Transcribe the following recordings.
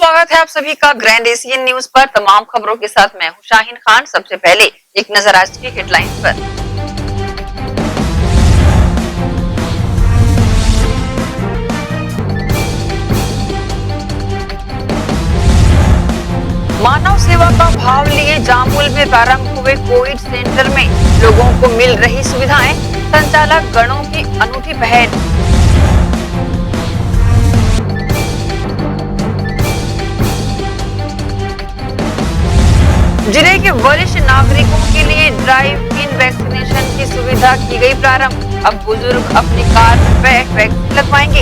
स्वागत है आप सभी का ग्रैंड एशियन न्यूज पर। तमाम खबरों के साथ मैं हूं शाहीन खान। सबसे पहले एक नजर आज की हेडलाइंस पर। मानव सेवा का भाव लिए जामुल में प्रारंभ हुए कोविड सेंटर में लोगों को मिल रही सुविधाएं, संचालक गणों की अनूठी पहल। जिले के वरिष्ठ नागरिकों के लिए ड्राइव इन वैक्सीनेशन की सुविधा की गई प्रारंभ। अब बुजुर्ग अपनी कार में बैठ वैक्सीन लगवाएंगे।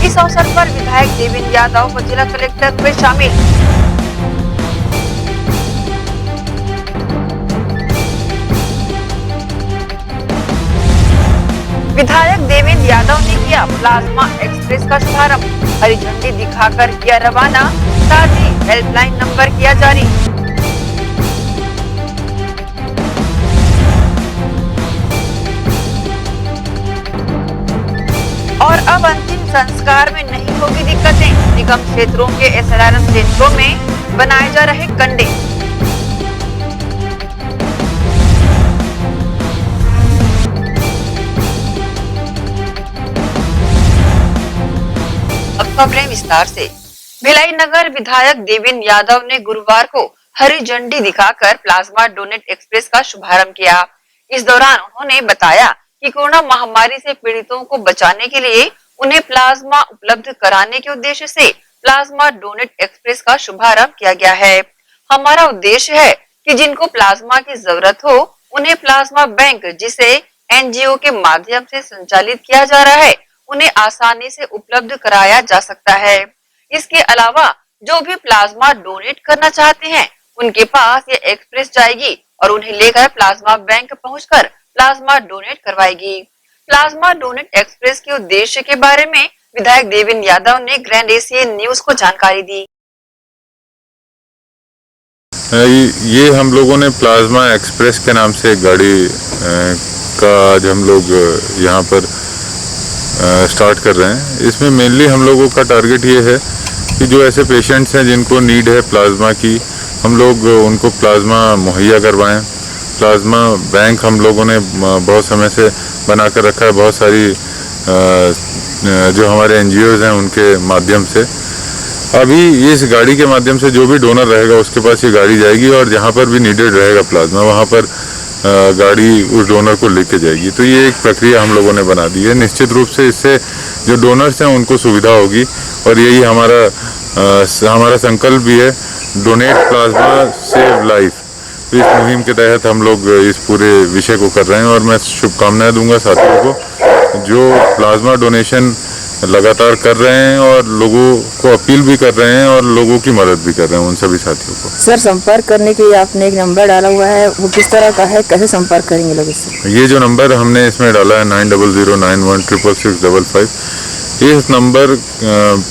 इस अवसर पर विधायक देवेंद्र यादव व जिला कलेक्टर हुए शामिल। विधायक देवेंद्र यादव ने किया प्लाज्मा एक्सप्रेस का शुभारंभ। हरी झंडी दिखाकर किया रवाना, साथ ही हेल्पलाइन नंबर किया जारी। और अब अंतिम संस्कार में नहीं होगी दिक्कतें। निगम क्षेत्रों के एसएलआरएम सेंटरों में बनाए जा रहे कंडे। अब खबरें विस्तार से। भिलाई नगर विधायक देवेंद्र यादव ने गुरुवार को हरी झंडी दिखाकर प्लाज्मा डोनेट एक्सप्रेस का शुभारंभ किया। इस दौरान उन्होंने बताया कि कोरोना महामारी से पीड़ितों को बचाने के लिए उन्हें प्लाज्मा उपलब्ध कराने के उद्देश्य से प्लाज्मा डोनेट एक्सप्रेस का शुभारंभ किया गया है। हमारा उद्देश्य है कि जिनको प्लाज्मा की जरूरत हो उन्हें प्लाज्मा बैंक, जिसे एनजीओ के माध्यम से संचालित किया जा रहा है, उन्हें आसानी से उपलब्ध कराया जा सकता है। इसके अलावा जो भी प्लाज्मा डोनेट करना चाहते हैं उनके पास ये एक्सप्रेस जाएगी और उन्हें लेकर प्लाज्मा बैंक पहुंचकर प्लाज्मा डोनेट करवाएगी। प्लाज्मा डोनेट एक्सप्रेस के उद्देश्य के बारे में विधायक देवेंद्र यादव ने ग्रैंड एशियन न्यूज को जानकारी दी। ये हम लोगों ने प्लाज्मा एक्सप्रेस के नाम से एक गाड़ी का आज हम लोग यहाँ पर स्टार्ट कर रहे हैं। इसमें मेनली हम लोगों का टारगेट ये है कि जो ऐसे पेशेंट्स हैं जिनको नीड है प्लाज्मा की, हम लोग उनको प्लाज्मा मुहैया करवाएं। प्लाज्मा बैंक हम लोगों ने बहुत समय से बना कर रखा है, बहुत सारी जो हमारे एनजीओज हैं उनके माध्यम से। अभी इस गाड़ी के माध्यम से जो भी डोनर रहेगा उसके पास ये गाड़ी जाएगी और जहाँ पर भी नीडेड रहेगा प्लाज्मा वहाँ पर गाड़ी उस डोनर को लेके जाएगी। तो ये एक प्रक्रिया हम लोगों ने बना दी है। निश्चित रूप से इससे जो डोनर्स हैं उनको सुविधा होगी और यही हमारा संकल्प भी है, डोनेट प्लाज्मा सेव लाइफ। तो इस मुहिम के तहत हम लोग इस पूरे विषय को कर रहे हैं और मैं शुभकामनाएं दूंगा साथियों को जो प्लाज्मा डोनेशन लगातार कर रहे हैं और लोगों को अपील भी कर रहे हैं और लोगों की मदद भी कर रहे हैं, उन सभी साथियों को। सर, संपर्क करने के लिए आपने एक नंबर डाला हुआ है, वो किस तरह का है, कैसे संपर्क करेंगे लोग इससे? ये जो नंबर हमने इसमें डाला है 9009166655, इस नंबर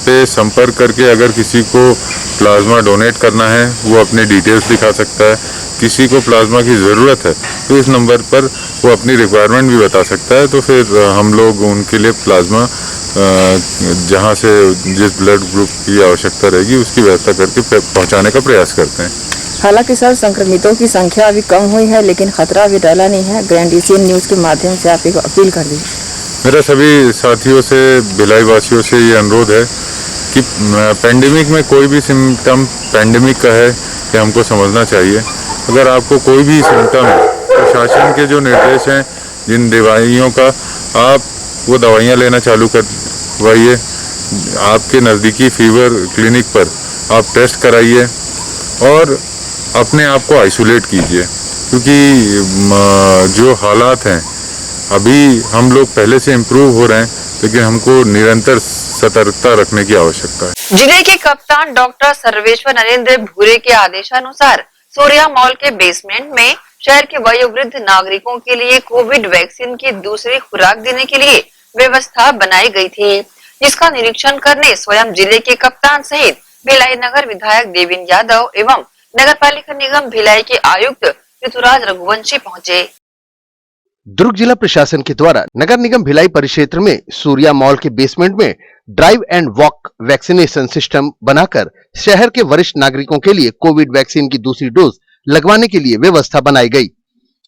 पे संपर्क करके अगर किसी को प्लाज्मा डोनेट करना है वो अपने डिटेल्स दिखा सकता है। किसी को प्लाज्मा की ज़रूरत है तो इस नंबर पर वो अपनी रिक्वायरमेंट भी बता सकता है। तो फिर हम लोग उनके लिए प्लाज्मा जहाँ से जिस ब्लड ग्रुप की आवश्यकता रहेगी उसकी व्यवस्था करके पहुँचाने का प्रयास करते हैं। हालांकि सर, संक्रमितों की संख्या अभी कम हुई है लेकिन खतरा अभी टला नहीं है। ग्रैंड एशियन न्यूज़ के माध्यम से आप एक अपील कर दीजिए। मेरा सभी साथियों से, भिलाई वासियों से ये अनुरोध है कि पेंडेमिक में कोई भी सिम्टम पेंडेमिक का है कि हमको समझना चाहिए। अगर आपको कोई भी सिम्टम है तो शासन के जो निर्देश हैं जिन दवाइयों का, आप वो दवाइयाँ लेना चालू करवाइए। आपके नज़दीकी फीवर क्लिनिक पर आप टेस्ट कराइए और अपने आप को आइसोलेट कीजिए, क्योंकि जो हालात हैं अभी हम लोग पहले से इम्प्रूव हो रहे हैं लेकिन हमको निरंतर सतर्कता रखने की आवश्यकता है। जिले के कप्तान डॉक्टर सर्वेश्वर नरेंद्र भूरे के आदेशानुसार सूर्या मॉल के बेसमेंट में शहर के वयोवृद्ध नागरिकों के लिए कोविड वैक्सीन की दूसरी खुराक देने के लिए व्यवस्था बनाई गई थी, जिसका निरीक्षण करने स्वयं जिले के कप्तान सहित भिलाई नगर विधायक देवेंद्र यादव एवं नगर पालिका निगम भिलाई के आयुक्त ऋतुराज रघुवंशी पहुंचे। दुर्ग जिला प्रशासन के द्वारा नगर निगम भिलाई परिक्षेत्र में सूर्या मॉल के बेसमेंट में drive and walk vaccination system बनाकर शहर के वरिष्ठ नागरिकों के लिए कोविड वैक्सीन की दूसरी डोज लगवाने के लिए व्यवस्था बनाई गई,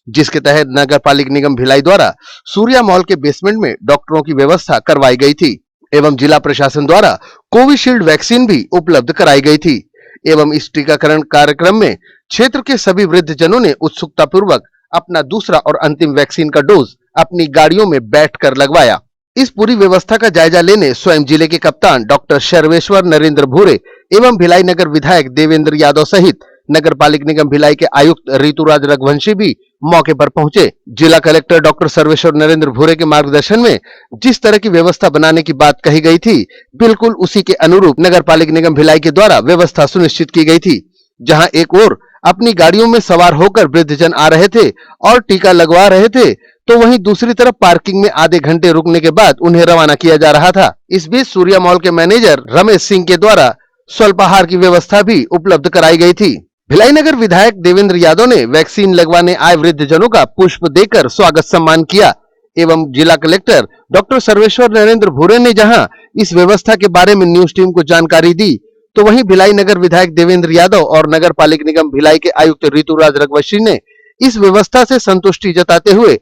जिसके तहत नगर पालिक निगम भिलाई द्वारा सूर्या मॉल के बेसमेंट में डॉक्टरों की व्यवस्था करवाई गई थी एवं जिला प्रशासन द्वारा कोविशील्ड वैक्सीन भी उपलब्ध कराई गई थी एवं इस टीकाकरण कार्यक्रम में क्षेत्र के सभी वृद्ध जनों ने उत्सुकता पूर्वक अपना दूसरा और अंतिम वैक्सीन का डोज अपनी गाड़ियों में बैठकर लगवाया। इस पूरी व्यवस्था का जायजा लेने स्वयं जिले के कप्तान डॉक्टर सर्वेश्वर नरेंद्र भूरे एवं भिलाई नगर विधायक देवेंद्र यादव सहित नगर पालिक निगम भिलाई के आयुक्त ऋतुराज रघुवंशी भी मौके पर पहुंचे। जिला कलेक्टर डॉक्टर सर्वेश्वर नरेंद्र भूरे के मार्गदर्शन में जिस तरह की व्यवस्था बनाने की बात कही गई थी, बिल्कुल उसी के अनुरूप नगर पालिक निगम भिलाई के द्वारा व्यवस्था सुनिश्चित की गई थी, जहां एक ओर अपनी गाड़ियों में सवार होकर वृद्धजन आ रहे थे और टीका लगवा रहे थे, तो वहीं दूसरी तरफ पार्किंग में आधे घंटे रुकने के बाद उन्हें रवाना किया जा रहा था। इस बीच सूर्या मॉल के मैनेजर रमेश सिंह के द्वारा स्वल्पाहार की व्यवस्था भी उपलब्ध कराई गई थी। भिलाई नगर विधायक देवेंद्र यादव ने वैक्सीन लगवाने आए वृद्धजनों का पुष्प देकर स्वागत सम्मान किया एवं जिला कलेक्टर डॉक्टर सर्वेश्वर नरेंद्र भूरे ने जहां इस व्यवस्था के बारे में न्यूज टीम को जानकारी दी, तो वहीं भिलाई नगर विधायक देवेंद्र यादव और नगर पालिक निगम भिलाई के आयुक्त ऋतुराज रघुवंशी ने इस व्यवस्था से संतुष्टि जताते हुए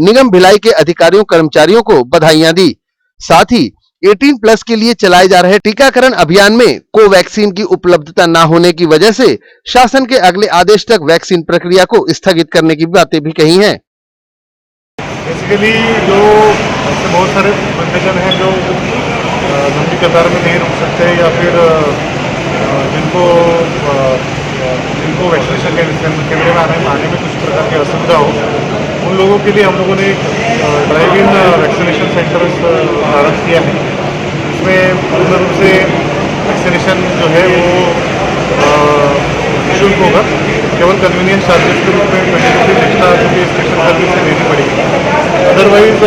निगम भिलाई के अधिकारियों कर्मचारियों को बधाइयां दी। साथ ही 18+ के लिए चलाए जा रहे टीकाकरण अभियान में कोवैक्सीन की उपलब्धता न होने की वजह से शासन के अगले आदेश तक वैक्सीन प्रक्रिया को स्थगित करने की बातें भी कही हैं। बेसिकली जो ऐसे बहुत सारे वृद्धजन हैं जो लंबी कतार में नहीं रुक सकते या फिर जिनको वैक्सीनेशन केंद्र में आने में कुछ प्रकार की असुविधा हो, उन लोगों के लिए हम लोगों ने एक ड्राइव इन वैक्सीनेशन सेंटर प्रारंभ किया है। इसमें पूर्ण रूप से वैक्सीनेशन जो है वो निःशुल्क होगा, केवल कन्वीनियंस चार्जेस के रूप में 20 रुपीज़ एक्स्ट्रा जो कि स्टेशन सर्विस से देनी पड़ेगी। अदरवाइज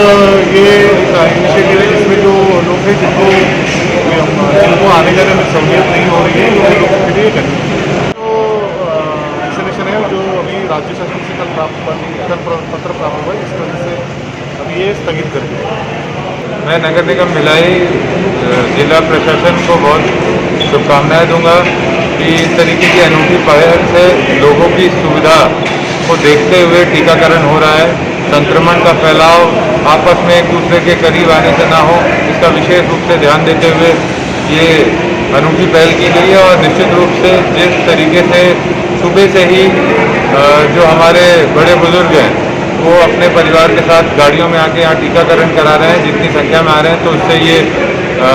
ये इनिशिएटिव है जिसमें जो लोग हैं जिनको आने जाने में सहूलियत नहीं हो रही है, वो लोगों के लिए करेंगे। जो वैक्सीनेशन है जो अभी राज्य शासन से कल पत्र प्राप्त हुआ है, इस वजह से अभी ये स्थगित कर दिया। मैं नगर निगम भिलाई जिला प्रशासन को बहुत शुभकामनाएं दूंगा कि इस तरीके की अनूठी पहल से लोगों की सुविधा को देखते हुए टीकाकरण हो रहा है। संक्रमण का फैलाव आपस में एक दूसरे के करीब आने से ना हो, इसका विशेष रूप से ध्यान देते हुए ये अनूठी पहल की गई है। और निश्चित रूप से जिस तरीके से सुबह से ही जो हमारे बड़े बुजुर्ग हैं वो अपने परिवार के साथ गाड़ियों में आके यहाँ टीकाकरण करा रहे हैं, जितनी संख्या में आ रहे हैं, तो उससे ये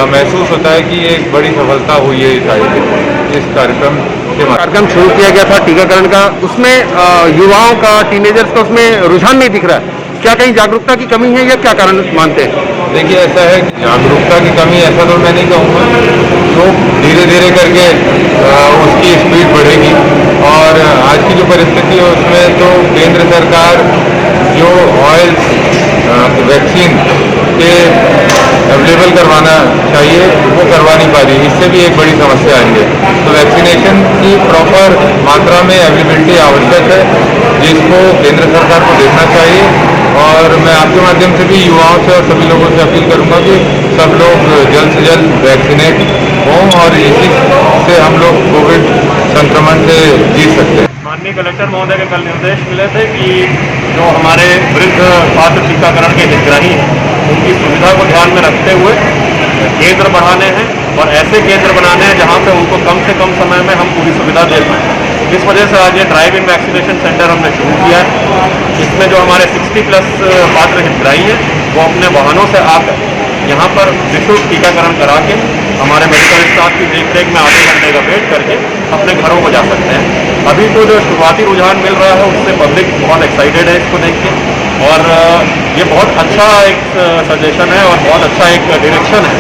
महसूस होता है कि ये एक बड़ी सफलता हुई है इस कार्यक्रम के कार्यक्रम शुरू किया गया था टीकाकरण का, उसमें युवाओं का, टीनेजर्स का उसमें रुझान नहीं दिख रहा है। क्या कहीं जागरूकता की कमी है या क्या कारण मानते हैं? देखिए, ऐसा है कि जागरूकता की कमी ऐसा तो मैं नहीं कहूँगा, लोग धीरे धीरे करके उसकी स्पीड बढ़ेगी। और आज की जो परिस्थिति है उसमें तो केंद्र सरकार जो ऑयल्स वैक्सीन के अवेलेबल करवाना चाहिए वो करवा नहीं पा रही, इससे भी एक बड़ी समस्या आई है। तो वैक्सीनेशन की प्रॉपर मात्रा में अवेलेबिलिटी आवश्यक है, जिसको केंद्र सरकार को देखना चाहिए। और मैं आपके माध्यम से भी युवाओं से और सभी लोगों से अपील करूंगा कि सब लोग जल्द से जल्द वैक्सीनेट हों और इसी से हम लोग कोविड संक्रमण से जीत सकते हैं। माननीय कलेक्टर महोदय के कल निर्देश मिले थे कि जो हमारे वृद्ध पात्र टीकाकरण के हितग्राही हैं उनकी सुविधा को ध्यान में रखते हुए केंद्र बढ़ाने हैं और ऐसे केंद्र बनाने हैं जहां पे उनको कम से कम समय में हम पूरी सुविधा दे पाएँ। इस वजह से आज ये ड्राइव इन वैक्सीनेशन सेंटर हमने शुरू किया है। इसमें जो हमारे 60+ पात्र हितग्राही हैं वो अपने वाहनों से आकर यहाँ पर निःशुल्क टीकाकरण करा के हमारे मेडिकल स्टाफ की देखरेख में आधे घंटे का वेट करके अपने घरों को जा सकते हैं। अभी तो जो शुरुआती रुझान मिल रहा है उससे पब्लिक बहुत एक्साइटेड है इसको देख के, और ये बहुत अच्छा एक सजेशन है और बहुत अच्छा एक डायरेक्शन है।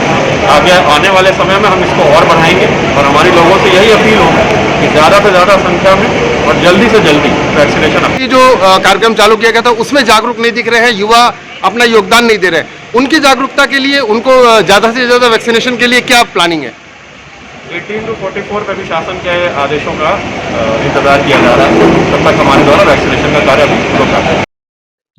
आगे आने वाले समय में हम इसको और बढ़ाएंगे और हमारी लोगों से यही अपील होगी कि ज़्यादा से ज़्यादा संख्या में और जल्दी से जल्दी वैक्सीनेशन। जो कार्यक्रम चालू किया गया था उसमें जागरूक नहीं दिख रहे हैं, युवा अपना योगदान नहीं दे रहे, उनकी जागरूकता के लिए उनको ज़्यादा से ज़्यादा वैक्सीनेशन के लिए क्या प्लानिंग है? 18 to 44 पे भी शासन के आदेशों का इंतजार किया जा रहा है, तब तक हमारे द्वारा वैक्सीनेशन का कार्य अभी रोका है।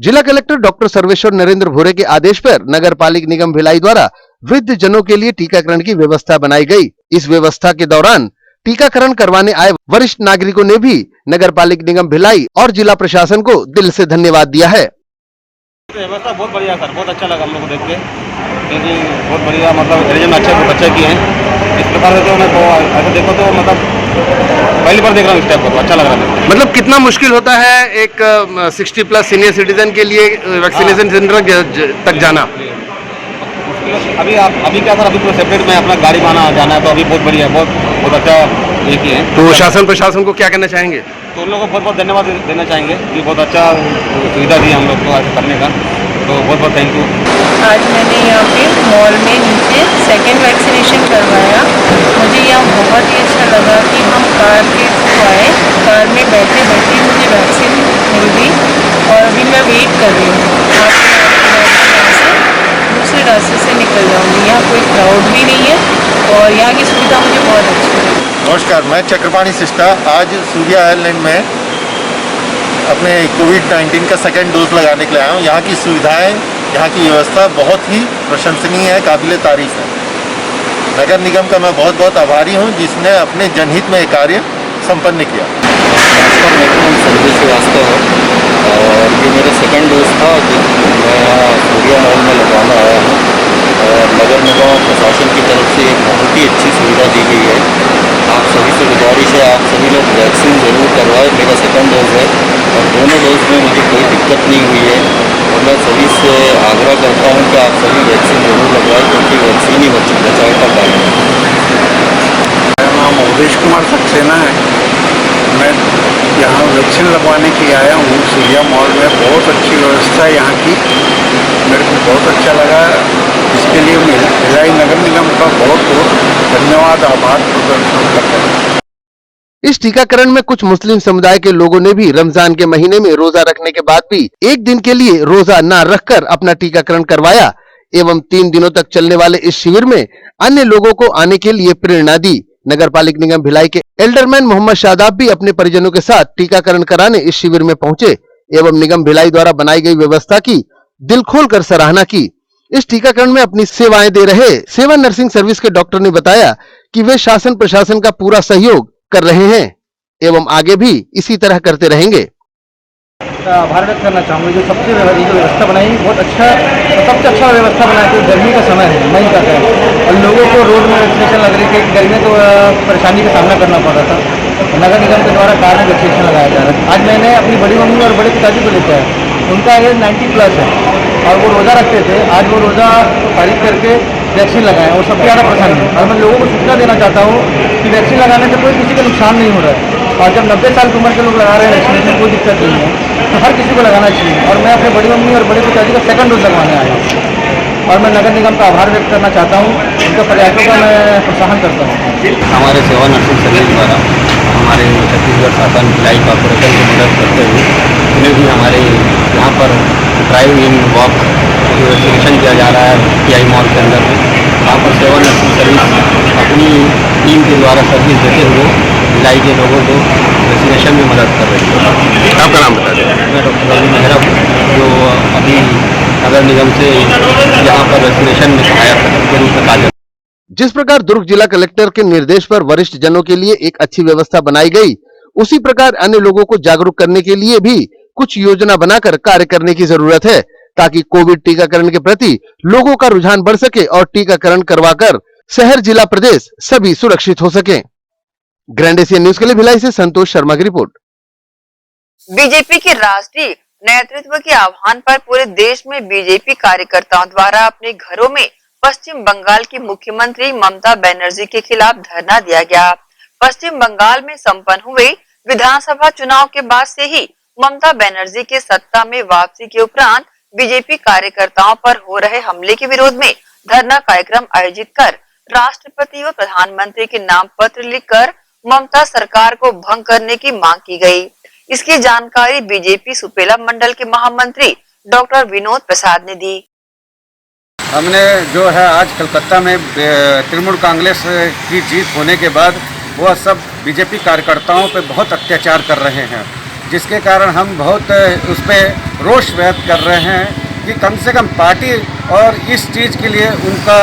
जिला कलेक्टर डॉक्टर सर्वेश्वर नरेंद्र भूरे के आदेश पर नगर पालिक निगम भिलाई द्वारा वृद्ध जनों के लिए टीकाकरण की व्यवस्था बनाई गई। इस व्यवस्था के दौरान टीकाकरण करवाने आए वरिष्ठ नागरिकों ने भी नगर पालिक निगम भिलाई और जिला प्रशासन को दिल से धन्यवाद दिया है। व्यवस्था बहुत बढ़िया सर, बहुत अच्छा लगा हम लोग को देख के, क्योंकि बहुत बढ़िया मतलब अरेंजमेंट अच्छे बहुत अच्छे किए हैं। इस प्रकार से तो मैं तो ऐसे देखो तो मतलब पहली बार देख रहा हूँ इस टाइप को, तो अच्छा लग रहा है। मतलब कितना मुश्किल होता है एक 60+ सीनियर सिटीजन के लिए वैक्सीनेशन सेंटर तक जाना? अभी क्या सर, अभी पूरा सेपरेट में अपना गाड़ी बना जाना है, तो अभी बहुत बढ़िया है, बहुत अच्छा ये किए हैं। तो शासन प्रशासन को क्या कहना चाहेंगे? तो उन लोगों को बहुत बहुत धन्यवाद देना चाहेंगे कि बहुत अच्छा सुविधा दी हम लोग को ऐसे करने का, तो बहुत बहुत थैंक यू। आज मैंने यहाँ पे मॉल में नीचे सेकेंड वैक्सीनेशन करवाया। मुझे यहाँ बहुत ही अच्छा लगा कि हम कार के थ्रू आए, कार में बैठे बैठे मुझे वैक्सीन मिल गई और अभी मैं वेट कर रही हूँ। दूसरे रास्ते से निकल जाऊँगी, यहाँ कोई क्राउड भी नहीं है और यहाँ की सुविधा मुझे बहुत अच्छी लगी। नमस्कार, मैं चक्रपाणी सिस्टा आज सूर्या आयरलैंड में अपने कोविड-19 का सेकेंड डोज लगाने के लिए आया हूँ। यहाँ की सुविधाएं, यहाँ की व्यवस्था बहुत ही प्रशंसनीय है, काबिले तारीफ है। नगर निगम का मैं बहुत बहुत आभारी हूँ जिसने अपने जनहित में ये कार्य संपन्न किया। सर्विस वास्ते हो और ये मेरा सेकंड डोज था जो मैं यहाँ सूर्या मॉल में लगवाना आया हूँ और नगर निगम प्रशासन की तरफ से एक बहुत ही अच्छी सुविधा दी गई है। आप सभी से गुजारिश है, आप सभी लोग वैक्सीन ज़रूर करवाएं। मेरा सेकंड डोज है और दोनों डोज में मुझे कोई दिक्कत नहीं हुई है और मैं सभी से आग्रह करता हूँ कि आप सभी वैक्सीन ज़रूर लगवाएं, क्योंकि वैक्सीन ही बचाव का कारण है। मेरा नाम अवधेश कुमार सक्सेना है। मैं यहाँ वैक्सीन लगवाने के लिए आया हूँ सूर्या मॉल में। बहुत अच्छी व्यवस्था है यहाँ की, मेरे को बहुत अच्छा लगा। इसके लिए मैं भिलाई नगर निगम का बहुत बहुत धन्यवाद, आभार प्रकट करता हूँ। इस टीकाकरण में कुछ मुस्लिम समुदाय के लोगों ने भी रमजान के महीने में रोजा रखने के बाद भी एक दिन के लिए रोजा न रखकर अपना टीकाकरण करवाया एवं 3 दिनों तक चलने वाले इस शिविर में अन्य लोगों को आने के लिए प्रेरणा दी। नगर पालिक निगम भिलाई के एल्डरमैन मोहम्मद शादाब भी अपने परिजनों के साथ टीकाकरण कराने इस शिविर में पहुंचे एवं निगम भिलाई द्वारा बनाई गई व्यवस्था की दिल खोलकर सराहना की। इस टीकाकरण में अपनी सेवाएं दे रहे सेवा नर्सिंग सर्विस के डॉक्टर ने बताया कि वे शासन प्रशासन का पूरा सहयोग कर रहे हैं एवं आगे भी इसी तरह करते रहेंगे। आभार व्यक्त करना चाहूँगा जो सबसे जो व्यवस्था बनाई बहुत अच्छा, सबसे अच्छा व्यवस्था बनाई। क्योंकि गर्मी का समय है, मई का है और लोगों को रोड में वैक्सीनेशन लग रही थी। गर्मी में तो परेशानी का सामना करना पड़ रहा था। नगर निगम के द्वारा कार में वैक्सीनेशन लगाया जा रहा है। आज मैंने अपनी बड़ी मम्मी और बड़े पिताजी को लेकर आया, उनका एज 90+ है और वो रोज़ा रखते थे। आज वो रोज़ा तारीख करके वैक्सीन लगाएं और सबसे ज़्यादा पसंद है। और मैं लोगों को सूचना देना चाहता हूँ कि वैक्सीन लगाने से कोई किसी का नुकसान नहीं हो रहा है और जब 90 साल की उम्र के लोग लगा रहे हैं वैक्सीनेशन, कोई दिक्कत नहीं है, तो हर किसी को लगाना चाहिए। और मैं अपने बड़ी मम्मी और बड़े पिताजी का सेकंड डोज लगवाने आया हूँ और मैं नगर निगम का आभार व्यक्त करना चाहता हूँ, उनके प्रयासों का मैं प्रोत्साहन करता हूँ। हमारे सेवा नर्सिंग सर्विस द्वारा हमारे छत्तीसगढ़ शासन भिलाई कॉर्पोरेशन की मदद करते हुए उन्हें भी हमारे यहाँ पर ड्राइव इन वॉक वैक्सीनेशन किया जा रहा है PI मॉल के अंदर में। वहाँ पर सेवा नर्सिंग सर्विस अपनी टीम के द्वारा सर्विस देते हुए भिलाई के लोगों को वैक्सीनेशन में मदद कर रही है। आपका नाम बता दें। मैं डॉक्टर रवि मेहरा हूँ, जो अभी नगर निगम से यहाँ पर वैक्सीनेशन में सहायक के रूप में कार्य। जिस प्रकार दुर्ग जिला कलेक्टर के निर्देश पर वरिष्ठ जनों के लिए एक अच्छी व्यवस्था बनाई गई, उसी प्रकार अन्य लोगों को जागरूक करने के लिए भी कुछ योजना बनाकर कार्य करने की जरूरत है ताकि कोविड टीकाकरण के प्रति लोगों का रुझान बढ़ सके और टीकाकरण करवाकर शहर, जिला, प्रदेश सभी सुरक्षित हो सके। ग्रैंड एशियन न्यूज के लिए भिलाई से संतोष शर्मा की रिपोर्ट। बीजेपी के राष्ट्रीय नेतृत्व के आह्वान पर पूरे देश में बीजेपी कार्यकर्ताओं द्वारा अपने घरों में पश्चिम बंगाल की मुख्यमंत्री ममता बनर्जी के खिलाफ धरना दिया गया। पश्चिम बंगाल में संपन्न हुए विधानसभा चुनाव के बाद से ही ममता बनर्जी के सत्ता में वापसी के उपरांत बीजेपी कार्यकर्ताओं पर हो रहे हमले के विरोध में धरना कार्यक्रम आयोजित कर राष्ट्रपति व प्रधानमंत्री के नाम पत्र लिखकर ममता सरकार को भंग करने की मांग की गई। इसकी जानकारी बीजेपी सुपेला मंडल के महामंत्री डॉक्टर विनोद प्रसाद ने दी। हमने जो है आज कलकत्ता में तृणमूल कांग्रेस की जीत होने के बाद वह सब बीजेपी कार्यकर्ताओं पे बहुत अत्याचार कर रहे हैं जिसके कारण हम बहुत उस पर रोष व्यक्त कर रहे हैं कि कम से कम पार्टी और इस चीज़ के लिए उनका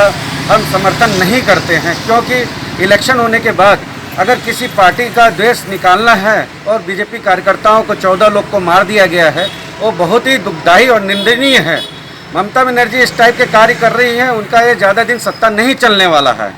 हम समर्थन नहीं करते हैं, क्योंकि इलेक्शन होने के बाद अगर किसी पार्टी का द्वेष निकालना है और बीजेपी कार्यकर्ताओं को 14 लोग को मार दिया गया है, वो बहुत ही दुखदायी और निंदनीय है। ममता बनर्जी इस टाइप के कार्य कर रही हैं, उनका ये ज़्यादा दिन सत्ता नहीं चलने वाला है।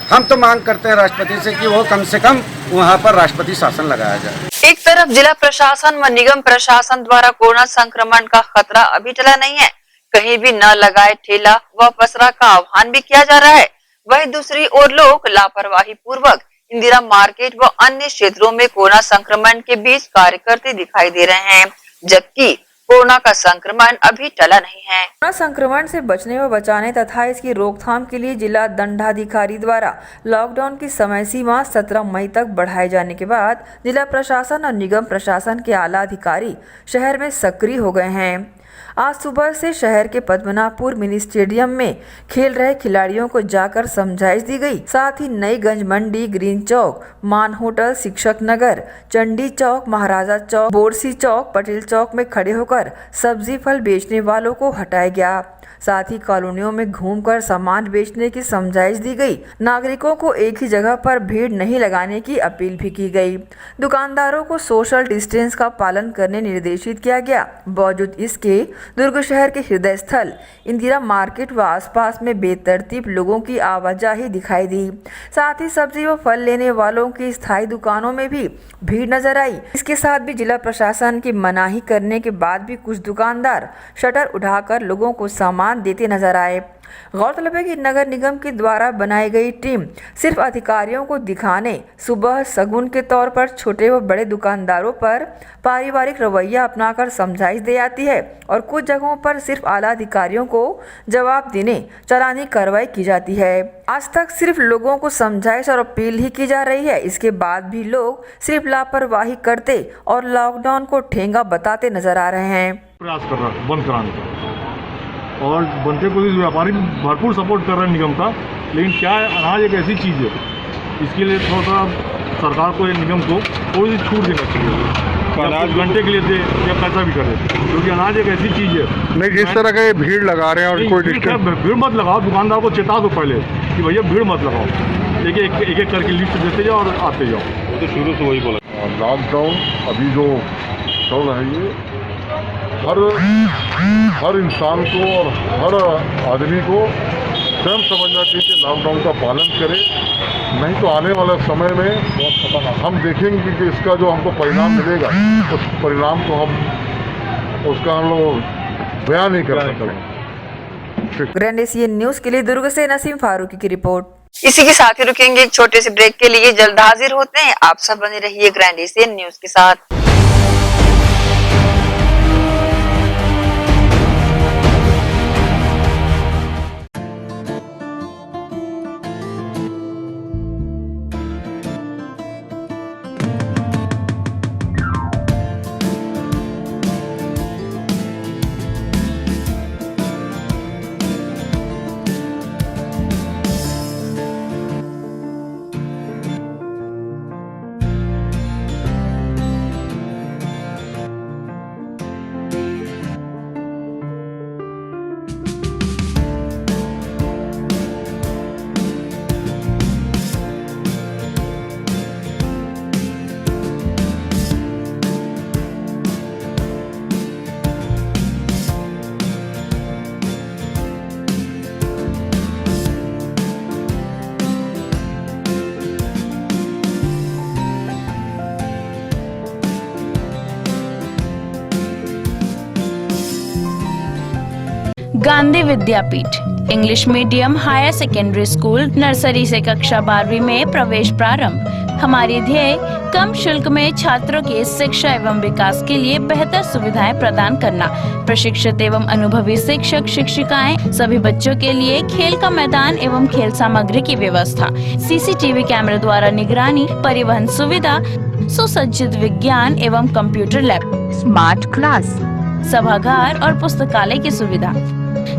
हम तो मांग करते हैं राष्ट्रपति से कि वो कम से कम वहाँ पर राष्ट्रपति शासन लगाया जाए। एक तरफ जिला प्रशासन व निगम प्रशासन द्वारा कोरोना संक्रमण का खतरा अभी टला नहीं है, कहीं भी न लगाए ठेला व पसरा का आह्वान भी किया जा रहा है। वहीं दूसरी ओर लोग लापरवाही पूर्वक इंदिरा मार्केट व अन्य क्षेत्रों में कोरोना संक्रमण के बीच कार्य करते दिखाई दे रहे हैं, जबकि कोरोना का संक्रमण अभी टला नहीं है। कोरोना संक्रमण से बचने व बचाने तथा इसकी रोकथाम के लिए जिला दंडाधिकारी द्वारा लॉकडाउन की समय सीमा 17 मई तक बढ़ाए जाने के बाद जिला प्रशासन और निगम प्रशासन के आला अधिकारी शहर में सक्रिय हो गए हैं। आज सुबह से शहर के पद्मनाभपुर मिनी स्टेडियम में खेल रहे खिलाड़ियों को जाकर समझाइश दी गई। साथ ही नईगंज मंडी, ग्रीन चौक, मान होटल, शिक्षक नगर, चंडी चौक, महाराजा चौक, बोरसी चौक, पटेल चौक में खड़े होकर सब्जी फल बेचने वालों को हटाया गया। साथ ही कॉलोनियों में घूमकर सामान बेचने की समझाइश दी गई। नागरिकों को एक ही जगह पर भीड़ नहीं लगाने की अपील भी की गई। दुकानदारों को सोशल डिस्टेंस का पालन करने निर्देशित किया गया। बावजूद इसके दुर्ग शहर के हृदय स्थल इंदिरा मार्केट व आसपास में बेतरतीब लोगों की आवाजाही दिखाई दी। साथ ही सब्जी व फल लेने वालों की स्थायी दुकानों में भी भीड़ नजर आई। इसके साथ भी जिला प्रशासन की मनाही करने के बाद भी कुछ दुकानदार शटर उठाकर लोगों को सामान देते नजर आए। गौरतलब है कि नगर निगम के द्वारा बनाई गई टीम सिर्फ अधिकारियों को दिखाने सुबह शगुन के तौर पर छोटे व बड़े दुकानदारों पर पारिवारिक रवैया अपनाकर समझाइश दे आती है और कुछ जगहों पर सिर्फ आला अधिकारियों को जवाब देने चालानी कार्रवाई की जाती है। आज तक सिर्फ लोगों को समझाइश और अपील ही की जा रही है। इसके बाद भी लोग सिर्फ लापरवाही करते और लॉकडाउन को ठेंगा बताते नजर आ रहे हैं। प्रयास कर रहा है बंद कराने का, और बनते पुलिस व्यापारी भरपूर सपोर्ट कर रहे हैं निगम का, लेकिन क्या है, अनाज एक ऐसी चीज़ है, इसके लिए थोड़ा सा सरकार को या निगम को थोड़ी सी छूट देना चाहिए। अनाज घंटे के लिए दे या पैसा भी करे, क्योंकि अनाज एक ऐसी चीज़ है। नहीं, जिस तरह का ये भीड़ लगा रहे हैं और कोई भीड़ मत लगाओ, दुकानदार को चेता दो पहले कि भैया भीड़ मत लगाओ, एक करके लिस्ट देते जाओ और आते जाओ। वो तो शुरू से वही बोला। लॉकडाउन अभी जो चल रहा है, ये हर इंसान को और हर आदमी को स्वयं समझना चाहिए कि लॉकडाउन का पालन करें, नहीं तो आने वाले समय में हम देखेंगे कि इसका जो हमको परिणाम मिलेगा, उस परिणाम को उसका हम लोग बयान नहीं कर सकते। ग्रैंड एशियन न्यूज के लिए दुर्ग से नसीम फारूकी की रिपोर्ट। इसी के साथ ही रुकेंगे एक छोटे से ब्रेक के लिए, जल्द हाजिर होते हैं। आप सब बने रहिए ग्रैंड एशियन न्यूज के साथ। Gandhi Vidyapeeth English medium higher secondary school nursery से कक्षा 12वीं में प्रवेश प्रारंभ। हमारी ध्येय कम शुल्क में छात्रों के शिक्षा एवं विकास के लिए बेहतर सुविधाएं प्रदान करना। प्रशिक्षित एवं अनुभवी शिक्षक शिक्षिकाएं, सभी बच्चों के लिए खेल का मैदान एवं खेल सामग्री की व्यवस्था, सीसीटीवी कैमरे द्वारा निगरानी, परिवहन सुविधा, सुसज्जित विज्ञान एवं कंप्यूटर लैब, स्मार्ट क्लास, सभागार और पुस्तकालय की सुविधा।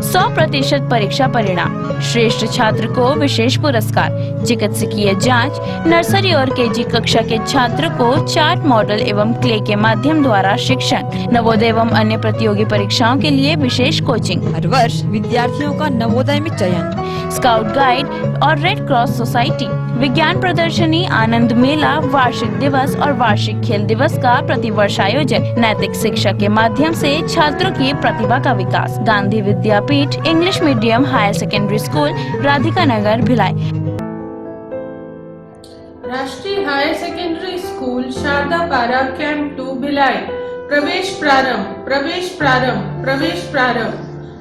100% परीक्षा परिणाम, श्रेष्ठ छात्र को विशेष पुरस्कार, चिकित्सकीय जांच, नर्सरी और केजी कक्षा के छात्र को चार्ट, मॉडल एवं क्ले के माध्यम द्वारा शिक्षण, नवोदय एवं अन्य प्रतियोगी परीक्षाओं के लिए विशेष कोचिंग, हर वर्ष विद्यार्थियों का नवोदय में चयन, स्काउट गाइड और रेड क्रॉस सोसाइटी, विज्ञान प्रदर्शनी, आनंद मेला, वार्षिक दिवस और वार्षिक खेल दिवस का प्रतिवर्ष आयोजन, नैतिक शिक्षा के माध्यम से छात्रों की प्रतिभा का विकास। Gandhi Vidyapeeth English medium higher secondary school, Radhika Nagar, Bhilai. Rashtriya higher secondary school Sharda Para camp 2 Bhilai. प्रवेश प्रारंभ, प्रवेश प्रारंभ, प्रवेश प्रारंभ।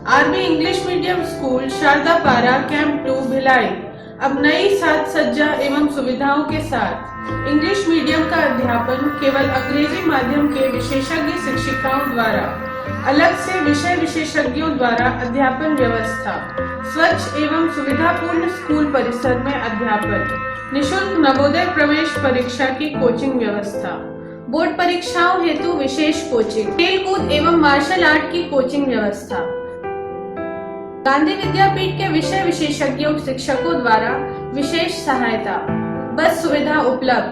R B English medium school Sharda Para camp 2 Bhilai अब नई साज सज्जा एवं सुविधाओं के साथ इंग्लिश मीडियम का अध्यापन केवल अंग्रेजी माध्यम के विशेषज्ञ शिक्षिकाओं द्वारा, अलग से विषय विशेषज्ञों द्वारा अध्यापन व्यवस्था, स्वच्छ एवं सुविधापूर्ण स्कूल परिसर में अध्यापन, निशुल्क नवोदय प्रवेश परीक्षा की कोचिंग व्यवस्था, बोर्ड परीक्षाओं हेतु विशेष कोचिंग, खेलकूद एवं मार्शल आर्ट की कोचिंग व्यवस्था, गांधी विद्यापीठ के विषय विशेषज्ञों शिक्षकों द्वारा विशेष सहायता, बस सुविधा उपलब्ध।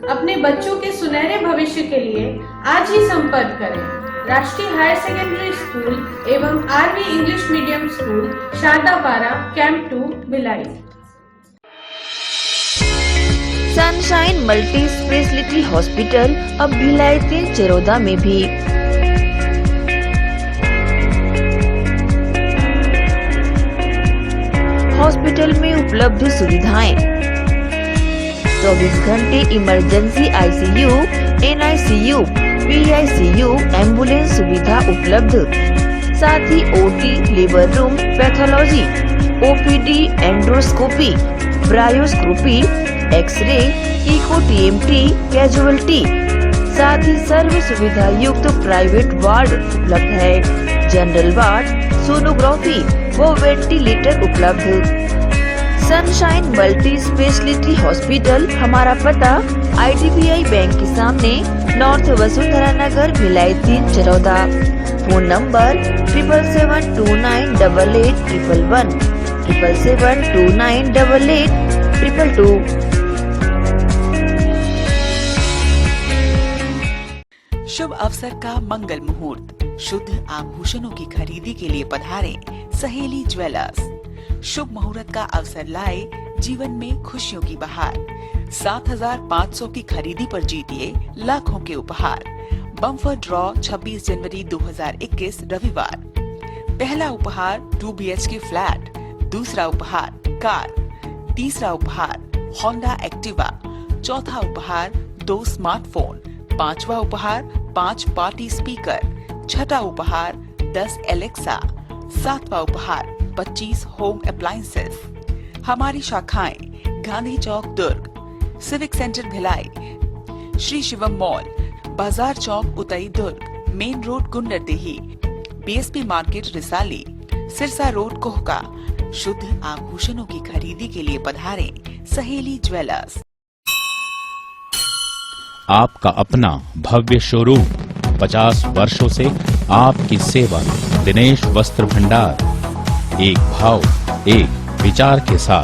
अपने बच्चों के सुनहरे भविष्य के लिए आज ही संपर्क करें। राष्ट्रीय हायर सेकेंडरी स्कूल एवं RV English medium school Sharda Para camp 2 Bhilai. Sunshine multi speciality hospital अब भिलाई 3 चरोदा में भी। हॉस्पिटल में उपलब्ध सुविधाएं, 24 घंटे emergency ICU, NICU, PICU, ambulance सुविधा उपलब्ध, साथ ही OT, labour room, pathology, OPD, endoscopy, bronchoscopy, x-ray, echo TMT, casualty, साथ ही सर्व सुविधा युक्त प्राइवेट वार्ड उपलब्ध है। जनरल वार्ड, सोनोग्राफी व वेंटिलेटर उपलब्ध। सनशाइन मल्टी स्पेशलिटी हॉस्पिटल, हमारा पता IDBI बैंक के सामने, north Vasundhara Nagar, Bhilai 3 Charoda. Phone number 7772988811, 7772988822। शुभ अवसर का मंगल मुहूर्त, शुद्ध आभूषणों की खरीदी के लिए पधारें सहेली ज्वेलर्स। शुभ मुहूर्त का अवसर लाए जीवन में खुशियों की बहार। 7500 की खरीदी पर जीतिए लाखों के उपहार। बम्पर ड्रॉ 26 जनवरी 2021 रविवार। पहला उपहार 2 BHK फ्लैट, दूसरा उपहार कार, तीसरा उपहार होंडा एक्टिवा, चौथा उपहार 2 स्मार्टफोन, पांचवा उपहार 5 पार्टी स्पीकर, छठा उपहार 10 एलेक्सा, सातवां उपहार 25 होम अप्लायंसेस। हमारी शाखाएं Gandhi Chowk Durg, civic centre Bhilai, Shri Shivam mall, Bazar Chowk Utai Durg, main road Gunderdehi, BSP market Risali, Sirsa road Kohka. शुद्ध आभूषणों की खरीदी के लिए पधारें सहेली ज्वेलर्स। आपका अपना भव्य शोरूम, 50 वर्षों से आपकी सेवा में। दिनेश वस्त्र भंडार, एक भाव एक विचार के साथ।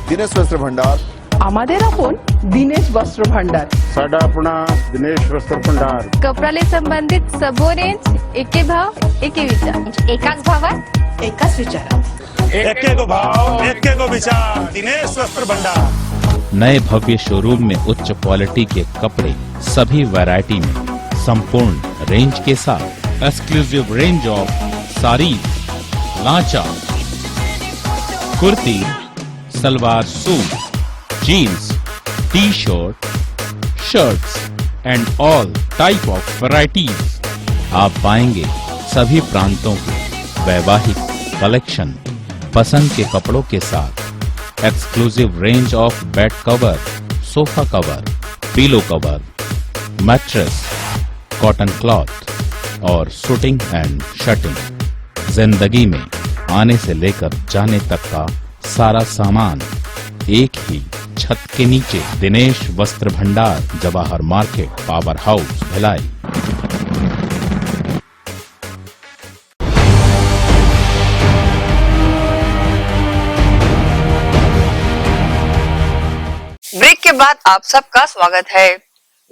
दिनेश वस्त्र भंडार, আমাদের আপন दिनेश वस्त्र भंडार, साडा अपना दिनेश वस्त्र भंडार। कपडाले संबंधित सबो रेंज, एके भाव एके विचार, एकाच भावात एकाच विचारात, एके को भाव एके को विचार, दिनेश वस्त्र भंडार। नए भव्य शोरूम में उच्च क्वालिटी के कपड़े सभी वैरायटी में, संपूर्ण रेंज के साथ। Exclusive range of saris, lancha, kurti, salwar suit, jeans, t-shirt, shirts and all type of varieties. आप पाएंगे सभी प्रांतों के वैवाहिक कलेक्शन पसंद के कपड़ों के साथ। Exclusive range of bed cover, sofa cover, pillow cover, mattress, cotton cloth और शूटिंग एंड शर्टिंग। जिंदगी में आने से लेकर जाने तक का सारा सामान एक ही छत के नीचे। दिनेश वस्त्र भंडार, Jawahar market, power house, Bhilai. बाद आप सबका स्वागत है।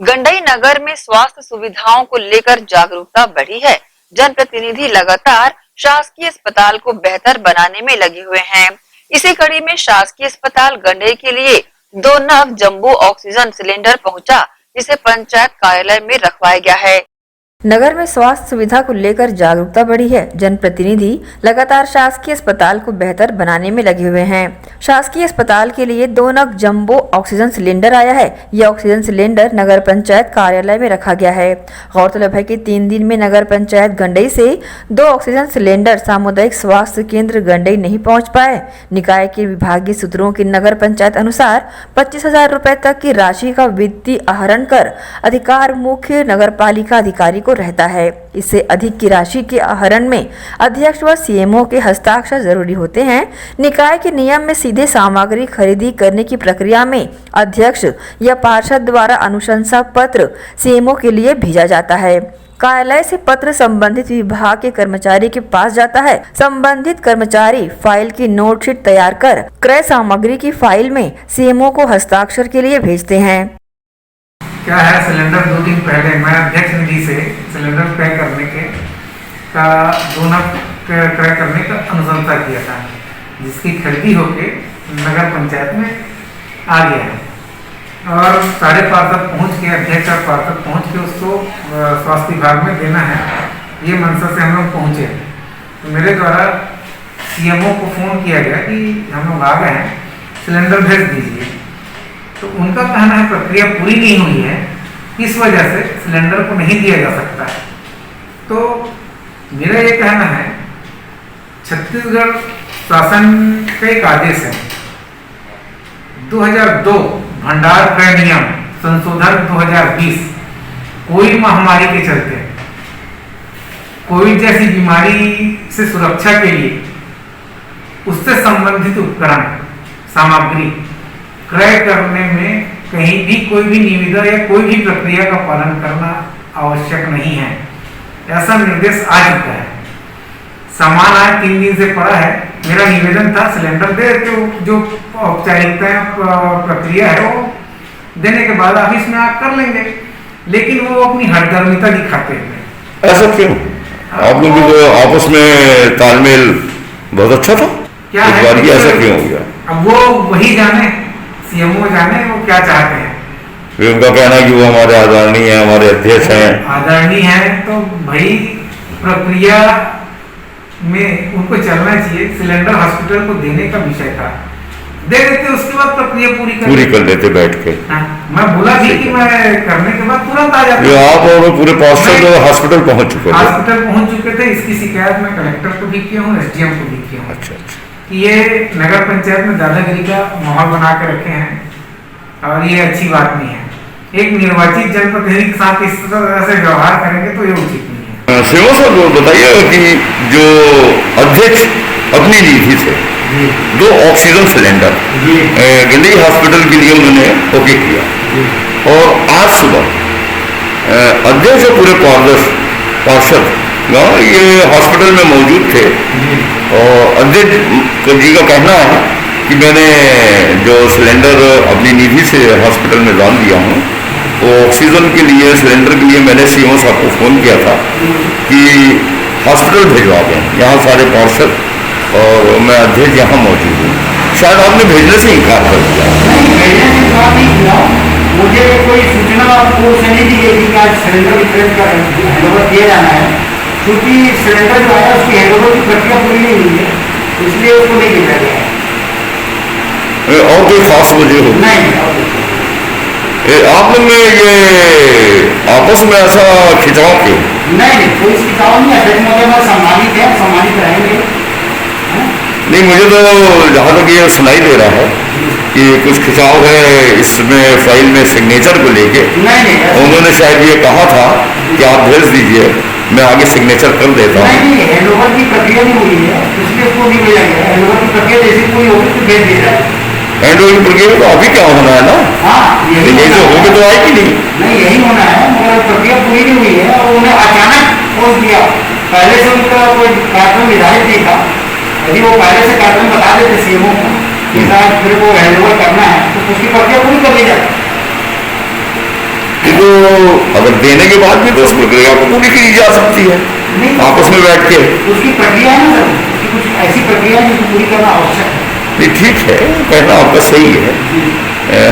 गंडई नगर में स्वास्थ्य सुविधाओं को लेकर जागरूकता बढ़ी है। जनप्रतिनिधि लगातार शासकीय अस्पताल को बेहतर बनाने में लगे हुए हैं। इसी कड़ी में शासकीय अस्पताल गंडई के लिए 2 नग जंबो ऑक्सीजन सिलेंडर पहुंचा, जिसे पंचायत कार्यालय में रखवाया गया है। नगर में स्वास्थ्य सुविधा को लेकर जागरूकता बढ़ी है। जनप्रतिनिधि लगातार शासकीय अस्पताल को बेहतर बनाने में लगे हुए हैं। शासकीय अस्पताल के लिए 2 नग जंबो ऑक्सीजन सिलेंडर आया है। यह ऑक्सीजन सिलेंडर नगर पंचायत कार्यालय में रखा गया है। गौरतलब है कि 3 दिन में नगर पंचायत गंडई से 2 ऑक्सीजन सिलेंडर सामुदायिक स्वास्थ्य केंद्र गंडई नहीं पहुँच पाए। निकाय के विभागीय सूत्रों की नगर पंचायत अनुसार 25,000 रुपए तक की राशि का वित्तीय आहरण कर अधिकार मुख्य नगर पालिका अधिकारी को रहता है। इससे अधिक की राशि के आहरण में अध्यक्ष व सीएमओ के हस्ताक्षर जरूरी होते हैं। निकाय के नियम में सीधे सामग्री खरीदी करने की प्रक्रिया में अध्यक्ष या पार्षद द्वारा अनुशंसा पत्र सीएमओ के लिए भेजा जाता है। कार्यालय से पत्र संबंधित विभाग के कर्मचारी के पास जाता है। संबंधित कर्मचारी फाइल की नोटशीट तैयार कर क्रय सामग्री की फाइल में सीएमओ को हस्ताक्षर के लिए भेजते हैं। क्या है, सिलेंडर 2 दिन पहले मैं अध्यक्ष निधि से सिलेंडर क्रय करने के का 2 नग क्रय करने का अनुशंसा किया था, जिसकी खरीदी होके नगर पंचायत में आ गया है और सारे पार्षद पहुंच के, अध्यक्ष और पार्षद पहुंच के उसको स्वास्थ्य विभाग में देना है। ये मंशा से हम लोग पहुँचे। तो मेरे द्वारा सीएमओ को फ़ोन किया गया कि हम लोग आ गए हैं, सिलेंडर भेज दीजिए। तो उनका कहना है प्रक्रिया पूरी नहीं हुई है, इस वजह से सिलेंडर को नहीं दिया जा सकता है। तो मेरा ये कहना है, छत्तीसगढ़ शासन का एक आदेश है 2002 भंडार क्रय नियम संशोधन 2020, कोविड महामारी के चलते कोविड जैसी बीमारी से सुरक्षा के लिए उससे संबंधित उपकरण सामग्री क्रय करने में कहीं भी कोई भी निविदा या कोई भी प्रक्रिया का पालन करना आवश्यक नहीं है, ऐसा निर्देश आ चुका है। सामान आज 3 दिन से पड़ा है। मेरा निवेदन था सिलेंडर दे, तो जो औपचारिकता प्रक्रिया है वो देने के बाद ऑफिस में आप कर लेंगे, लेकिन वो अपनी हठधर्मिता दिखाते हैं। ऐसा क्यों? आप लोग तो आपस में तालमेल बहुत अच्छा था, क्या है ऐसा क्यों हो गया? अब वो वही जाने, सीएमओ जाने वो क्या चाहते हैं। उनका कहना है कि वो हमारे आदरणीय हैं, हमारे अध्यक्ष हैं। आदरणीय हैं तो भाई प्रक्रिया में उनको चलना चाहिए। सिलेंडर हॉस्पिटल को देने का विषय था, दे देते, उसके बाद प्रक्रिया पूरी कर लेते बैठ के। मैं बोला थी कि मैं करने के बाद तुरंत आ जाता। आप और पूरे पार्षद हॉस्पिटल पहुंच चुके थे। इसकी शिकायत मैं कलेक्टर को भी किया हूँ, एसडीएम को भी किया हूँ। अच्छा। ये नगर पंचायत में दादागिरी का माहौल बना के रखे हैं और ये अच्छी बात नहीं है। एक निर्वाचित जनप्रतिनिधि के साथ इस तरह से व्यवहार करेंगे तो ये उचित नहीं है। सीएमओ साहब बताइए कि जो अध्यक्ष अपनी नीति से 2 ऑक्सीजन सिलेंडर गंडई हॉस्पिटल के लिए उन्होंने ओके किया और आज सुबह अध्यक्ष और पूरे पार्षद ये हॉस्पिटल में मौजूद थे और अध्यक्ष जी का कहना है कि मैंने जो सिलेंडर अपनी निधि से हॉस्पिटल में डाल दिया हूँ, वो ऑक्सीजन के लिए, सिलेंडर के लिए मैंने सीएमओ साहब को फ़ोन किया था कि हॉस्पिटल भिजवा दें। यहाँ सारे पार्षद और मैं अध्यक्ष यहाँ मौजूद हूँ। शायद आपने भेजने से इनकार कर दिया। नहीं, भेजने से इनकार नहीं किया। मुझे कोई सूचना आपको से नहीं दी गई कि आज सिलेंडर वितरण का हैंडओवर दिया जाना है, क्योंकि सिलेंडर जो है उसकी हैंडओवर की प्रक्रिया पूरी नहीं हुई है, इसलिए उसको नहीं भेजा गया है। और कोई खास वजह हो? नहीं। आप लोग में ये आपस में ऐसा खिंचाव क्यों? नहीं, कोई खिंचाव नहीं है। सम्मानित है, सम्मानित रहेंगे। नहीं, मुझे तो जहाँ तक ये सुनाई दे रहा है कि कुछ खिंचाव है इसमें फाइल में सिग्नेचर को लेके। नहीं, उन्होंने शायद ये कहा था कि आप भेज दीजिए, मैं आगे सिग्नेचर कर देता हूँ। नहीं, हैंडओवर की प्रक्रिया नहीं हुई है, इसलिए उसको नहीं भेजा गया। हैंडओवर की प्रक्रिया जैसी पूरी होगी तो भेज दिया जाए। हैंडओवर की प्रक्रिया तो अभी क्या होना है ना? हाँ, यही होगी तो आएगी नहीं। नहीं, यही होना है, मगर प्रक्रिया पूरी नहीं हुई है और उन्हें अचानक फोन किया। पहले से उनका कोई कार्यक्रम निर्धारित नहीं था। यदि वो पहले से कार्यक्रम बता देते सीएमओ को के साथ फिर वो हैंडओवर करना है तो उसकी प्रक्रिया पूरी कर ली जाए। तो अगर देने के बाद भी तो उस प्रक्रिया को पूरी की जा सकती है आपस में बैठ के। उसकी प्रक्रिया है ना सर, उसकी कुछ ऐसी प्रक्रिया है जिसको पूरी करना आवश्यक है। नहीं ठीक है, कहना आपका सही है,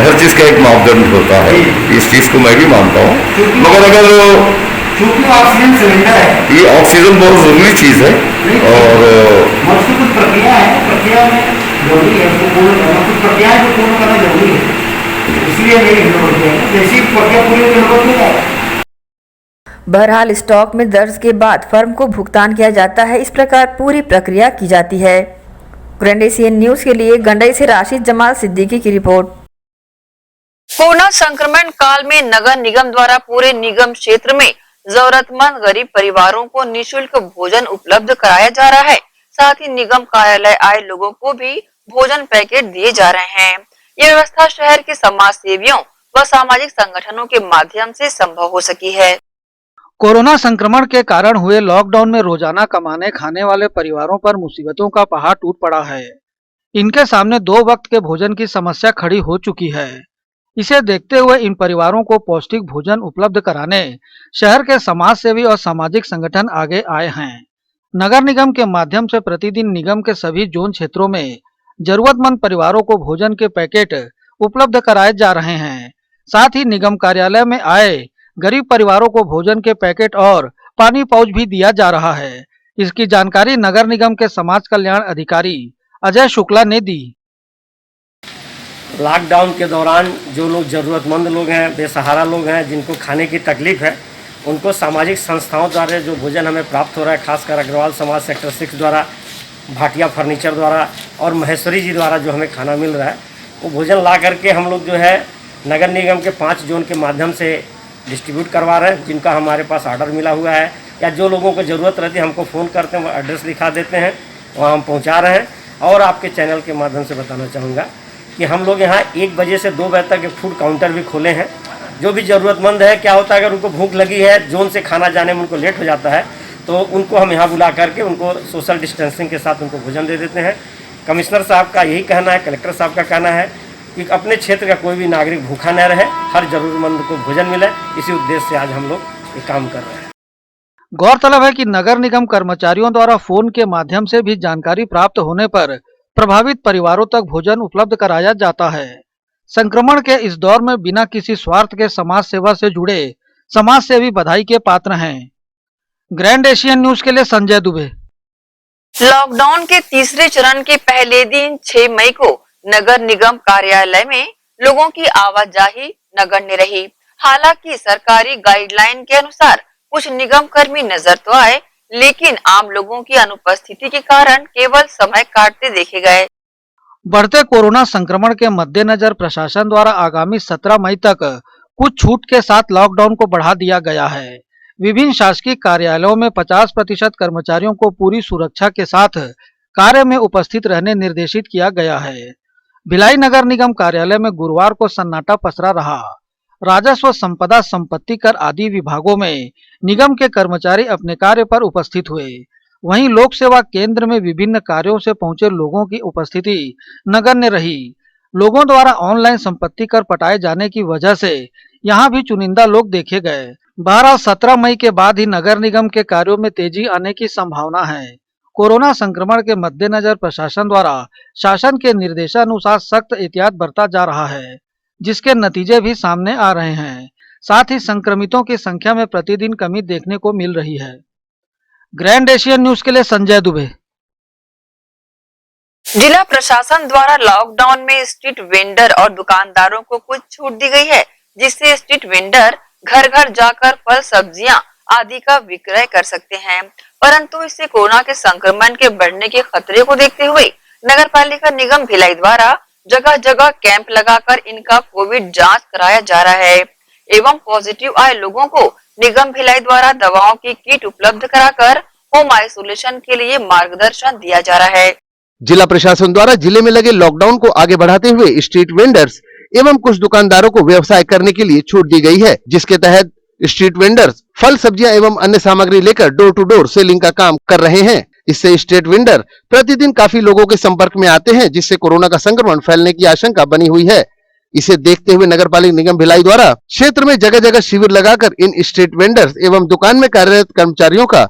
हर चीज का एक मापदंड होता है, इस चीज को मैं भी मानता हूँ, मगर अगर क्योंकि ऑक्सीजन सिलेंडर है, ये ऑक्सीजन बहुत जरूरी चीज है और उसकी कुछ प्रक्रिया है, प्रक्रिया में जरूरी है उसको पूर्ण करना, कुछ प्रक्रिया है जो पूर्ण करना जरूरी है, इसलिए मेरी प्रक्रिया है, जैसी प्रक्रिया पूरी हो जाए। बहरहाल स्टॉक में दर्ज के बाद फर्म को भुगतान किया जाता है। इस प्रकार पूरी प्रक्रिया की जाती है। ग्रैंड एशियन न्यूज के लिए गंडई से राशिद जमाल सिद्दीकी की रिपोर्ट। कोरोना संक्रमण काल में नगर निगम द्वारा पूरे निगम क्षेत्र में जरूरतमंद गरीब परिवारों को निःशुल्क भोजन उपलब्ध कराया जा रहा है। साथ ही निगम कार्यालय आए लोगों को भी भोजन पैकेट दिए जा रहे हैं। ये व्यवस्था शहर के समाज सेवियों व सामाजिक संगठनों के माध्यम से संभव हो सकी है। कोरोना संक्रमण के कारण हुए लॉकडाउन में रोजाना कमाने खाने वाले परिवारों पर मुसीबतों का पहाड़ टूट पड़ा है। इनके सामने 2 वक्त के भोजन की समस्या खड़ी हो चुकी है। इसे देखते हुए इन परिवारों को पौष्टिक भोजन उपलब्ध कराने शहर के समाज सेवी और सामाजिक संगठन आगे आए हैं। नगर निगम के माध्यम से प्रतिदिन निगम के सभी जोन क्षेत्रों में जरूरतमंद परिवारों को भोजन के पैकेट उपलब्ध कराए जा रहे हैं। साथ ही निगम कार्यालय में आए गरीब परिवारों को भोजन के पैकेट और पानी पाउच भी दिया जा रहा है। इसकी जानकारी नगर निगम के समाज कल्याण अधिकारी अजय शुक्ला ने दी। लॉकडाउन के दौरान जो लोग ज़रूरतमंद लोग हैं, बेसहारा लोग हैं, जिनको खाने की तकलीफ है, उनको सामाजिक संस्थाओं द्वारा जो भोजन हमें प्राप्त हो रहा है, खासकर अग्रवाल समाज सेक्टर 6 द्वारा, भाटिया फर्नीचर द्वारा और महेश्वरी जी द्वारा जो हमें खाना मिल रहा है, वो भोजन ला करके हम लोग जो है नगर निगम के 5 जोन के माध्यम से डिस्ट्रीब्यूट करवा रहे हैं। जिनका हमारे पास ऑर्डर मिला हुआ है या जो लोगों को ज़रूरत रहती है हमको फ़ोन करते हैं, वो एड्रेस लिखा देते हैं, वहाँ हम पहुँचा रहे हैं। और आपके चैनल के माध्यम से बताना चाहूँगा कि हम लोग यहाँ 1 बजे से 2 बजे तक एक फूड काउंटर भी खोले हैं। जो भी ज़रूरतमंद है, क्या होता है अगर उनको भूख लगी है, जोन से खाना जाने में उनको लेट हो जाता है, तो उनको हम यहाँ बुला करके उनको सोशल डिस्टेंसिंग के साथ उनको भोजन दे देते हैं। कमिश्नर साहब का यही कहना है, कलेक्टर साहब का कहना है कि अपने क्षेत्र का कोई भी नागरिक भूखा न रहे, हर जरूरतमंद को भोजन मिले। इसी उद्देश्य से आज हम लोग ये काम कर रहे हैं। गौरतलब है कि नगर निगम कर्मचारियों द्वारा फोन के माध्यम से भी जानकारी प्राप्त होने पर प्रभावित परिवारों तक भोजन उपलब्ध कराया जाता है। संक्रमण के इस दौर में बिना किसी स्वार्थ के समाज सेवा से जुड़े समाज सेवी बधाई के पात्र हैं। ग्रैंड एशियन न्यूज के लिए संजय दुबे। लॉकडाउन के तीसरे चरण के पहले दिन 6 मई को नगर निगम कार्यालय में लोगों की आवाजाही नगण्य रही। हालांकि सरकारी गाइडलाइन के अनुसार कुछ निगम कर्मी नजर तो आए, लेकिन आम लोगों की अनुपस्थिति के कारण केवल समय काटते देखे गए। बढ़ते कोरोना संक्रमण के मद्देनजर प्रशासन द्वारा आगामी 17 मई तक कुछ छूट के साथ लॉकडाउन को बढ़ा दिया गया है। विभिन्न शासकीय कार्यालयों में 50% कर्मचारियों को पूरी सुरक्षा के साथ कार्य में उपस्थित रहने निर्देशित किया गया है। भिलाई नगर निगम कार्यालय में गुरुवार को सन्नाटा पसरा रहा। राजस्व, संपदा, संपत्ति कर आदि विभागों में निगम के कर्मचारी अपने कार्य पर उपस्थित हुए। वहीं लोक सेवा केंद्र में विभिन्न कार्यों से पहुंचे लोगों की उपस्थिति नगण्य रही। लोगों द्वारा ऑनलाइन संपत्ति कर पटाए जाने की वजह से यहां भी चुनिंदा लोग देखे गए। 12-17 मई के बाद ही नगर निगम के कार्यों में तेजी आने की संभावना है। कोरोना संक्रमण के मद्देनजर प्रशासन द्वारा शासन के निर्देशानुसार सख्त एहतियात बरता जा रहा है, जिसके नतीजे भी सामने आ रहे हैं। साथ ही संक्रमितों की संख्या में प्रतिदिन कमी देखने को मिल रही है। ग्रैंड एशियन न्यूज के लिए संजय दुबे। जिला प्रशासन द्वारा लॉकडाउन में स्ट्रीट वेंडर और दुकानदारों को कुछ छूट दी गई है, जिससे स्ट्रीट वेंडर घर घर जाकर फल, सब्जियां आदि का विक्रय कर सकते हैं। परंतु इससे कोरोना के संक्रमण के बढ़ने के खतरे को देखते हुए नगर पालिका निगम भिलाई द्वारा जगह जगह कैंप लगाकर इनका कोविड जांच कराया जा रहा है एवं पॉजिटिव आए लोगों को निगम भिलाई द्वारा दवाओं की किट उपलब्ध कराकर होम आइसोलेशन के लिए मार्गदर्शन दिया जा रहा है। जिला प्रशासन द्वारा जिले में लगे लॉकडाउन को आगे बढ़ाते हुए स्ट्रीट वेंडर्स एवं कुछ दुकानदारों को व्यवसाय करने के लिए छूट दी गई है, जिसके तहत स्ट्रीट वेंडर्स फल, सब्जियां एवं अन्य सामग्री लेकर डोर टू डोर सेलिंग का काम कर रहे हैं। इससे स्ट्रीट वेंडर प्रतिदिन काफी लोगों के संपर्क में आते हैं, जिससे कोरोना का संक्रमण फैलने की आशंका बनी हुई है। इसे देखते हुए नगर पालिक निगम भिलाई द्वारा क्षेत्र में जगह जगह शिविर लगाकर इन स्ट्रीट वेंडर्स एवं दुकान में कार्यरत कर्मचारियों का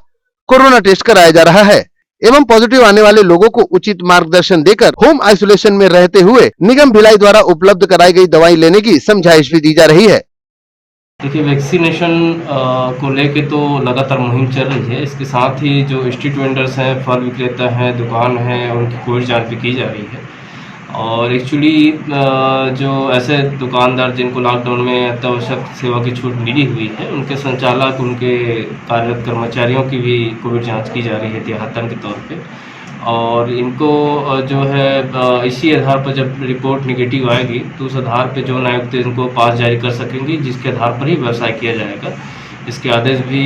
कोरोना टेस्ट कराया जा रहा है एवं पॉजिटिव आने वाले लोगों को उचित मार्गदर्शन देकर होम आइसोलेशन में रहते हुए निगम भिलाई द्वारा उपलब्ध कराई गई दवाई लेने की समझाइश भी दी जा रही है। देखिए, वैक्सीनेशन को लेके तो लगातार मुहिम चल रही है। इसके साथ ही जो स्ट्रीट वेंडर्स हैं, फल विक्रेता हैं, दुकान है, उनकी कोविड जांच भी की जा रही है। और एक्चुअली जो ऐसे दुकानदार जिनको लॉकडाउन में अत्यावश्यक सेवा की छूट मिली हुई है, उनके संचालक, उनके कार्यरत कर्मचारियों की भी कोविड जांच की जा रही है एहतियातन के तौर पे। और इनको जो है इसी आधार पर जब रिपोर्ट निगेटिव आएगी तो उस आधार पे जो आयुक्त इनको पास जारी कर सकेंगे, जिसके आधार पर ही व्यवसाय किया जाएगा। इसके आदेश भी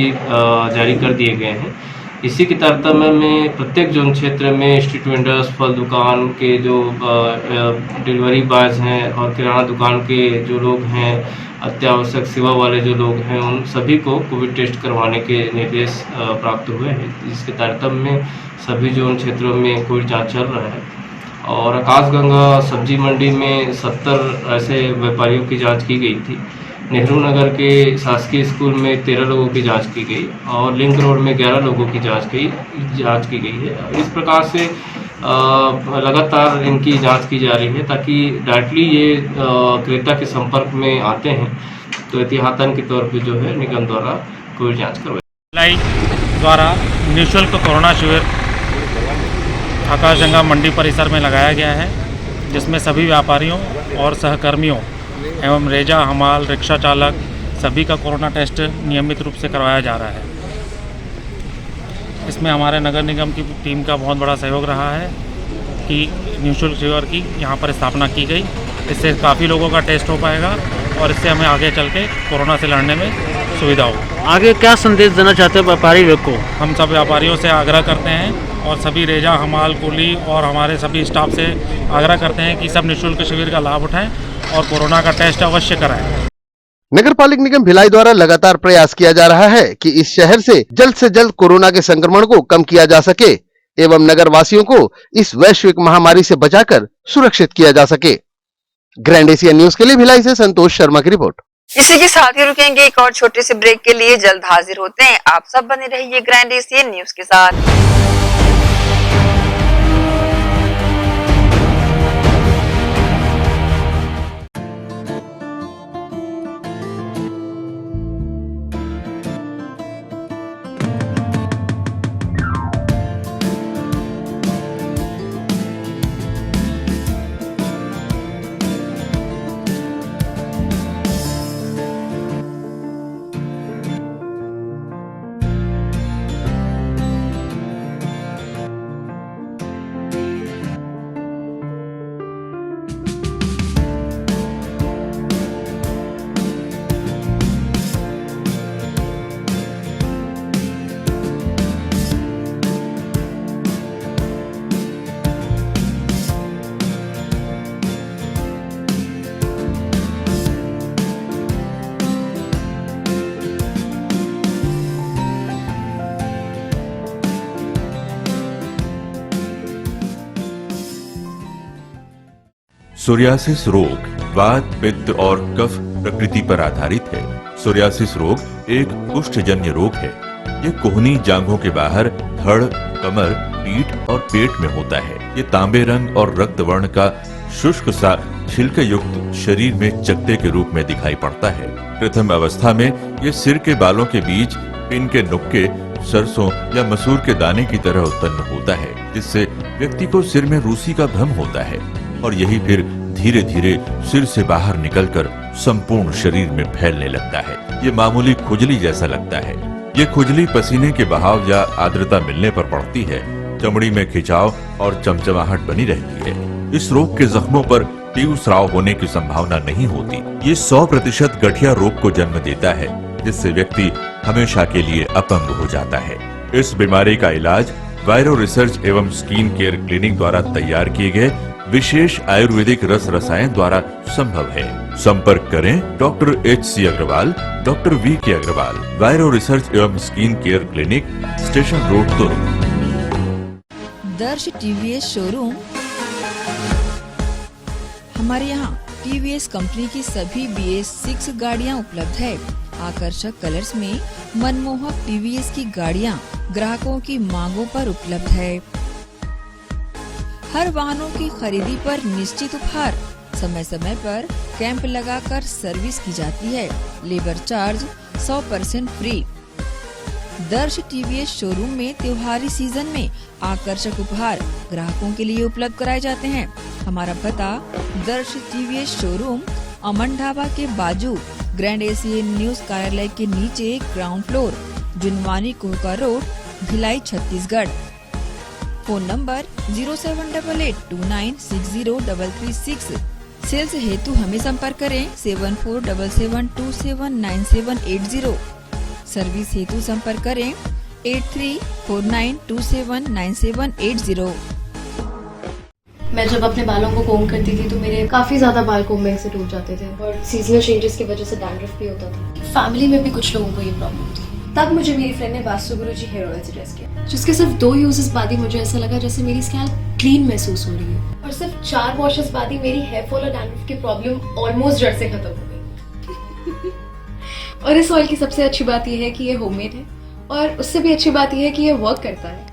जारी कर दिए गए हैं। इसी के तारतम्य में प्रत्येक जोन क्षेत्र में स्ट्रीट वेंडर्स, फल दुकान के जो डिलीवरी बॉयज़ हैं और किराना दुकान के जो लोग हैं, अत्यावश्यक सेवा वाले जो लोग हैं, उन सभी को कोविड टेस्ट करवाने के निर्देश प्राप्त हुए हैं। जिसके तारतम्य में सभी जोन क्षेत्रों में कोविड जांच चल रहा है। और आकाशगंगा सब्जी मंडी में 70 ऐसे व्यापारियों की जांच की गई थी। नेहरू नगर के शासकीय स्कूल में 13 लोगों की जांच की गई और लिंक रोड में 11 लोगों की जांच की गई है। इस प्रकार से लगातार इनकी जांच की जा रही है, ताकि डायरेक्टली ये क्रेता के संपर्क में आते हैं तो एहतियातन के तौर पे जो है निगम द्वारा कोविड जांच करवाई। भिलाई द्वारा निःशुल्क कोरोना शिविर आकाशगंगा मंडी परिसर में लगाया गया है, जिसमें सभी व्यापारियों और सहकर्मियों एवं रेजा, हमाल, रिक्शा चालक सभी का कोरोना टेस्ट नियमित रूप से करवाया जा रहा है। इसमें हमारे नगर निगम की टीम का बहुत बड़ा सहयोग रहा है कि निःशुल्क शिविर की यहाँ पर स्थापना की गई। इससे काफ़ी लोगों का टेस्ट हो पाएगा और इससे हमें आगे चल के कोरोना से लड़ने में सुविधा हो। आगे क्या संदेश देना चाहते हैं व्यापारी लोग को? हम सब व्यापारियों से आग्रह करते हैं और सभी रेजा, हमाल, कुली और हमारे सभी स्टाफ से आग्रह करते हैं कि सब निःशुल्क शिविर का लाभ उठाएं और कोरोना का टेस्ट अवश्य कराएं। नगर पालिक निगम भिलाई द्वारा लगातार प्रयास किया जा रहा है कि इस शहर से जल्द कोरोना के संक्रमण को कम किया जा सके एवं नगर वासियों को इस वैश्विक महामारी से बचाकर सुरक्षित किया जा सके। ग्रैंड एशिया न्यूज के लिए भिलाई से संतोष शर्मा की रिपोर्ट। इसी के साथ ही रुकेंगे एक और छोटे से ब्रेक के लिए, जल्द हाजिर होते हैं। आप सब बने रहिए ग्रैंड एशिया न्यूज के साथ। सोरियासिस रोग वात, पित्त और कफ प्रकृति पर आधारित है। सोरियासिस रोग एक कुष्ठजन्य रोग है। ये कोहनी जांघों के बाहर धड़, कमर, पीठ और पेट में होता है। ये तांबे रंग और रक्त वर्ण का शुष्क सा छिलके युक्त शरीर में चकत्ते के रूप में दिखाई पड़ता है। प्रथम अवस्था में ये सिर के बालों के बीच पिन के नुक्के, सरसों या मसूर के दाने की तरह उत्पन्न होता है, जिससे व्यक्ति को सिर में रूसी का भ्रम होता है और यही फिर धीरे धीरे सिर से बाहर निकलकर संपूर्ण शरीर में फैलने लगता है। ये मामूली खुजली जैसा लगता है। ये खुजली पसीने के बहाव या आर्द्रता मिलने पर पड़ती है। चमड़ी में खिंचाव और चमचमाहट बनी रहती है। इस रोग के जख्मों पर तीव्र स्राव होने की संभावना नहीं होती। ये 100% गठिया रोग को जन्म देता है, जिससे व्यक्ति हमेशा के लिए अपंग हो जाता है। इस बीमारी का इलाज वायरो रिसर्च एवं स्किन केयर क्लिनिक द्वारा तैयार किए गए विशेष आयुर्वेदिक रस रसायन द्वारा संभव है। संपर्क करें doctor H.C. Agarwal, doctor V.K. Agarwal, वायरो रिसर्च एवं skin care clinic, station road, तुर्क। दर्श टीवीएस शोरूम। हमारे यहाँ टीवीएस कंपनी की सभी BS6 गाड़ियाँ उपलब्ध है। आकर्षक कलर्स में मनमोहक टीवीएस की गाड़ियाँ ग्राहकों की मांगों पर उपलब्ध है। हर वाहनों की खरीदी पर निश्चित उपहार। समय समय पर कैंप लगाकर सर्विस की जाती है। Labour charge 100% free. दर्श टीवीएस शोरूम में त्योहारी सीजन में आकर्षक उपहार ग्राहकों के लिए उपलब्ध कराए जाते हैं। हमारा पता दर्श टीवीएस शोरूम अमन ढाबा के बाजू ग्रैंड एशियन न्यूज कार्यालय के नीचे ground floor, Junwani Kohka road, Bhilai, Chhattisgarh. Phone number 07882960336। Sales हेतु हमें संपर्क करें 7477279780। सर्विस हेतु संपर्क करें 8349279780। मैं जब अपने बालों को कोम करती थी तो मेरे काफी ज्यादा बाल कोम्बिंग से टूट जाते थे और सीजनल चेंजेस की वजह से डैंड्रफ भी होता था। फैमिली में भी कुछ लोगों को ये प्रॉब्लम थी। तब मुझे मेरी फ्रेंड ने वास्तु गुरुजी हेयर ऑयल सजेस्ट किया, जिसके सिर्फ 2 यूजेस बाद ही मुझे ऐसा लगा जैसे मेरी स्कैल्प क्लीन महसूस हो रही है और सिर्फ 4 वॉशेस बाद ही मेरी हेयर फॉल और डैंड्रफ की प्रॉब्लम ऑलमोस्ट जड़ से खत्म हो गई। और इस ऑयल की सबसे अच्छी बात यह है कि ये होममेड है और उससे भी अच्छी बात यह है कि ये वर्क करता है।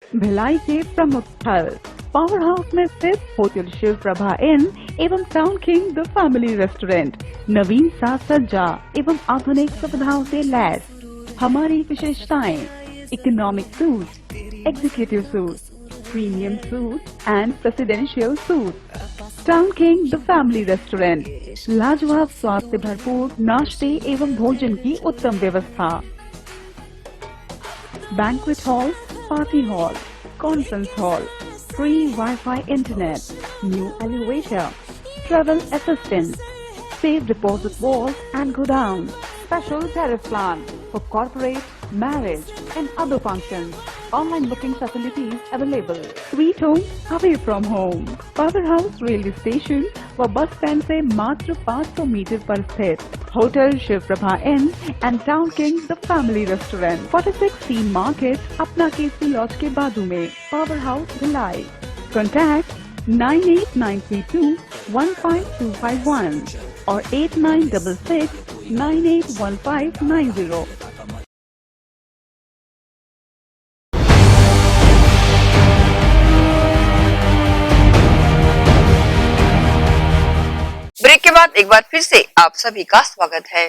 भिलाई के प्रमुख स्थल पावर हाउस में स्थित होटल शिव प्रभा इन एवं Town king the family restaurant नवीन साज सज्जा एवं आधुनिक सुविधाओं से लैस। हमारी विशेषताएं economic suite, executive suite, premium suite and presidential suite. Town king the family restaurant लाजवाब स्वाद से भरपूर नाश्ते एवं भोजन की उत्तम व्यवस्था। Banquet hall, party hall, conference hall, free Wi-Fi internet, new elevator, travel assistance, safe deposit vault and godown, special tariff plan for corporate, marriage and other functions. Online booking facilities available. Sweet home away from home. Powerhouse railway station व bus stand से मात्र 500 meter पर स्थित hotel Shiv Prabha inn and town king the family restaurant 46 C market अपना K C laws के बाजू में power house Bhilai. Contact 9893215251 और 8966981590। ब्रेक के बाद एक बार फिर से आप सभी का स्वागत है।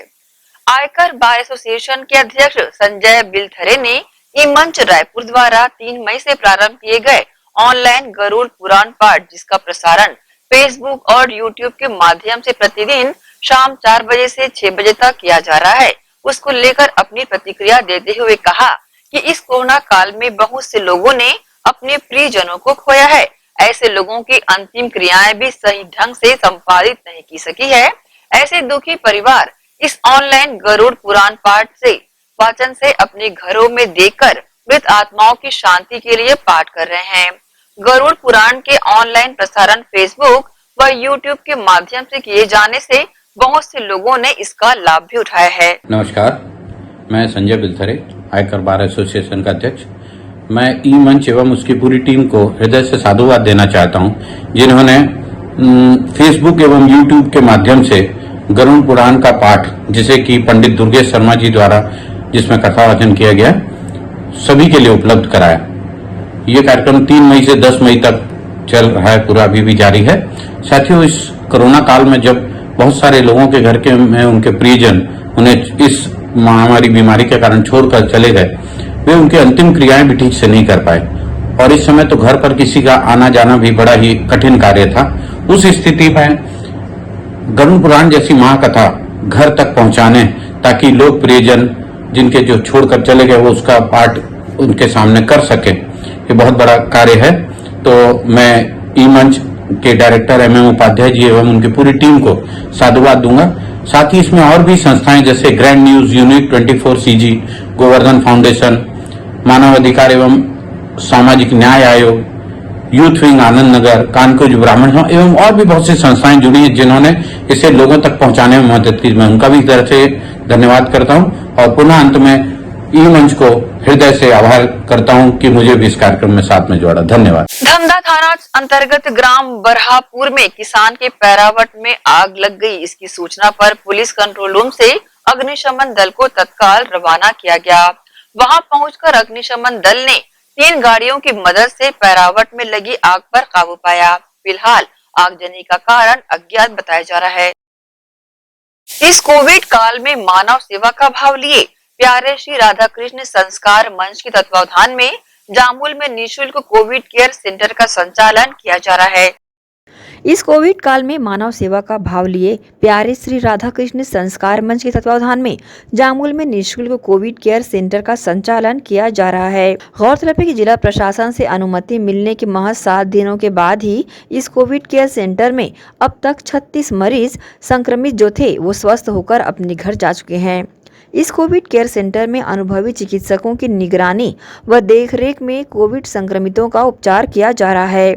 आयकर बार एसोसिएशन के अध्यक्ष संजय बिलथरे ने ई मंच रायपुर द्वारा 3 मई से प्रारंभ किए गए ऑनलाइन गरुड़ पुराण पाठ, जिसका प्रसारण फेसबुक और यूट्यूब के माध्यम से प्रतिदिन शाम 4 बजे से 6 बजे तक किया जा रहा है, उसको लेकर अपनी प्रतिक्रिया देते हुए कहा कि इस कोरोना काल में बहुत से लोगों ने अपने प्रियजनों को खोया है। ऐसे लोगों की अंतिम क्रियाएं भी सही ढंग से संपादित नहीं की सकी है। ऐसे दुखी परिवार इस ऑनलाइन गरुड़ पुराण पाठ से वाचन से अपने घरों में देखकर मृत आत्माओं की शांति के लिए पाठ कर रहे हैं। गरुड़ पुराण के ऑनलाइन प्रसारण फेसबुक व यूट्यूब के माध्यम से किए जाने से बहुत से लोगों ने इसका लाभ भी उठाया है। नमस्कार, मैं संजय बिलथरे, आयकर बार एसोसिएशन का अध्यक्ष। मैं ई मंच एवं उसकी पूरी टीम को हृदय से साधुवाद देना चाहता हूं, जिन्होंने फेसबुक एवं यूट्यूब के माध्यम से गरुड़ पुराण का पाठ, जिसे कि पंडित दुर्गेश शर्मा जी द्वारा जिसमें कथा वाचन किया गया, सभी के लिए उपलब्ध कराया। ये कार्यक्रम 3 मई से 10 मई तक चल रहा है, पूरा अभी भी जारी है। साथियों, इस कोरोना काल में जब बहुत सारे लोगों के घर के में उनके प्रियजन उन्हें इस महामारी बीमारी के कारण छोड़कर चले गए, वे उनकी अंतिम क्रियाएं भी ठीक से नहीं कर पाए और इस समय तो घर पर किसी का आना जाना भी बड़ा ही कठिन कार्य था। उस स्थिति में गरुड़ पुराण जैसी महाकथा घर तक पहुंचाने, ताकि लोग प्रियजन जिनके जो छोड़कर चले गए वो उसका पाठ उनके सामने कर सके, ये बहुत बड़ा कार्य है। तो मैं ई मंच के डायरेक्टर MM उपाध्याय जी एवं उनकी पूरी टीम को साधुवाद दूंगा। साथ ही इसमें और भी संस्थाएं जैसे Grand News, unit 24 CG, Govardhan foundation, मानव अधिकार एवं सामाजिक न्याय आयोग, यूथ विंग आनंद नगर, कानकुज ब्राह्मण एवं और भी बहुत सी संस्थाएं जुड़ी हैं जिन्होंने इसे लोगों तक पहुंचाने में मदद की। मैं उनका भी इस तरह से धन्यवाद करता हूं और पुनः अंत में ई मंच को हृदय से आभार करता हूं कि मुझे भी इस कार्यक्रम में साथ में जोड़ा। धन्यवाद। धमदा थाना अंतर्गत ग्राम बरहापुर में किसान के पैरावट में आग लग गई। इसकी सूचना पर पुलिस कंट्रोल रूम से अग्निशमन दल को तत्काल रवाना किया गया। वहां पहुंचकर अग्निशमन दल ने 3 गाड़ियों की मदद से पैरावट में लगी आग पर काबू पाया। फिलहाल आगजनी का कारण अज्ञात बताया जा रहा है। इस कोविड काल में मानव सेवा का भाव लिए प्यारे श्री राधा कृष्ण संस्कार मंच के तत्वावधान में जामुल में निःशुल्क कोविड केयर सेंटर का संचालन किया जा रहा है। इस कोविड काल में मानव सेवा का भाव लिए प्यारे श्री राधा कृष्ण संस्कार मंच के तत्वावधान में जामुल में निःशुल्क कोविड केयर सेंटर का संचालन किया जा रहा है। गौरतलब है कि जिला प्रशासन से अनुमति मिलने के महज 7 दिनों के बाद ही इस कोविड केयर सेंटर में अब तक 36 मरीज संक्रमित जो थे वो स्वस्थ होकर अपने घर जा चुके हैं। इस कोविड केयर सेंटर में अनुभवी चिकित्सकों की निगरानी व देखरेख में कोविड संक्रमितों का उपचार किया जा रहा है।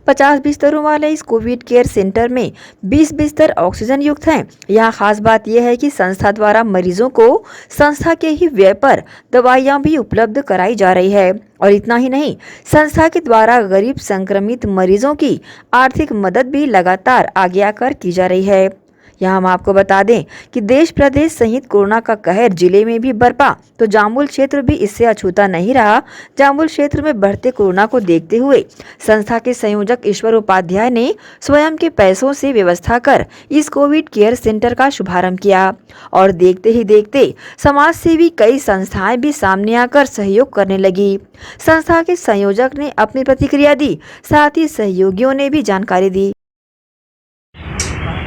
50 बिस्तरों वाले इस कोविड केयर सेंटर में 20 बिस्तर ऑक्सीजन युक्त हैं। यहाँ खास बात यह है कि संस्था द्वारा मरीजों को संस्था के ही व्यय पर दवाइयाँ भी उपलब्ध कराई जा रही है और इतना ही नहीं, संस्था के द्वारा गरीब संक्रमित मरीजों की आर्थिक मदद भी लगातार आगे आकर की जा रही है। यहाँ हम आपको बता दें कि देश प्रदेश सहित कोरोना का कहर जिले में भी बरपा तो जामुल क्षेत्र भी इससे अछूता नहीं रहा। जामुल क्षेत्र में बढ़ते कोरोना को देखते हुए संस्था के संयोजक ईश्वर उपाध्याय ने स्वयं के पैसों से व्यवस्था कर इस कोविड केयर सेंटर का शुभारंभ किया और देखते ही देखते समाज सेवी कई संस्थाएं भी सामने आकर सहयोग करने लगी। संस्था के संयोजक ने अपनी प्रतिक्रिया दी, साथ ही सहयोगियों ने भी जानकारी दी।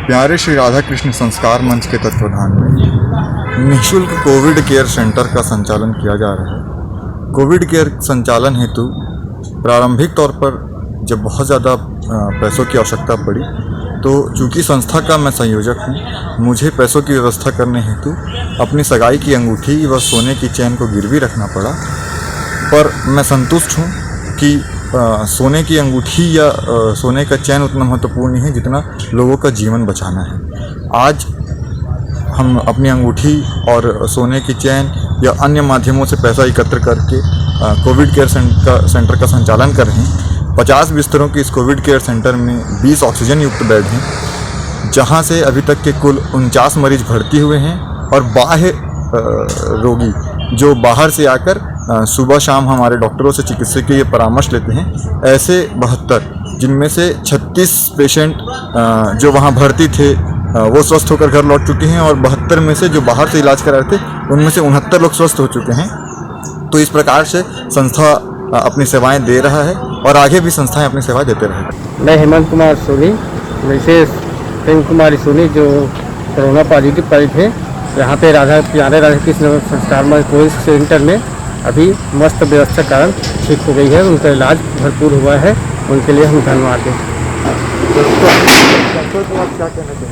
प्यारे श्री राधा कृष्ण संस्कार मंच के तत्वावधान में निःशुल्क कोविड केयर सेंटर का संचालन किया जा रहा है। कोविड केयर संचालन हेतु प्रारंभिक तौर पर जब बहुत ज़्यादा पैसों की आवश्यकता पड़ी तो चूंकि संस्था का मैं संयोजक हूँ, मुझे पैसों की व्यवस्था करने हेतु अपनी सगाई की अंगूठी व सोने की चैन को गिरवी रखना पड़ा। पर मैं संतुष्ट हूँ कि सोने की अंगूठी या सोने का चैन उतना महत्वपूर्ण नहीं है जितना लोगों का जीवन बचाना है। आज हम अपनी अंगूठी और सोने की चैन या अन्य माध्यमों से पैसा एकत्र करके कोविड केयर सेंटर का संचालन कर रहे हैं। 50 बिस्तरों के इस कोविड केयर सेंटर में 20 ऑक्सीजन युक्त बेड हैं, जहां से अभी तक के कुल 49 मरीज भर्ती हुए हैं और बाह्य रोगी जो बाहर से आकर सुबह शाम हमारे डॉक्टरों से चिकित्सकीय परामर्श लेते हैं, ऐसे 72 जिनमें से 36 पेशेंट जो वहां भर्ती थे वो स्वस्थ होकर घर लौट चुके हैं और 72 में से जो बाहर से इलाज करा रहे थे उनमें से 69 लोग स्वस्थ हो चुके हैं। तो इस प्रकार से संस्था अपनी सेवाएं दे रहा है और आगे भी संस्थाएं अपनी सेवाएं देते रहेंगी। मैं हेमंत कुमार सोनी, मिसेस प्रेम कुमारी सोनी जो कोरोना पॉजिटिव पाई थे, यहाँ पे प्यारे राधा कृष्ण संस्कार मंच कोविड सेंटर में अभी मस्त व्यवस्था कारण ठीक हो गई है। उनका इलाज भरपूर हुआ है, उनके लिए हम धन्यवाद दें।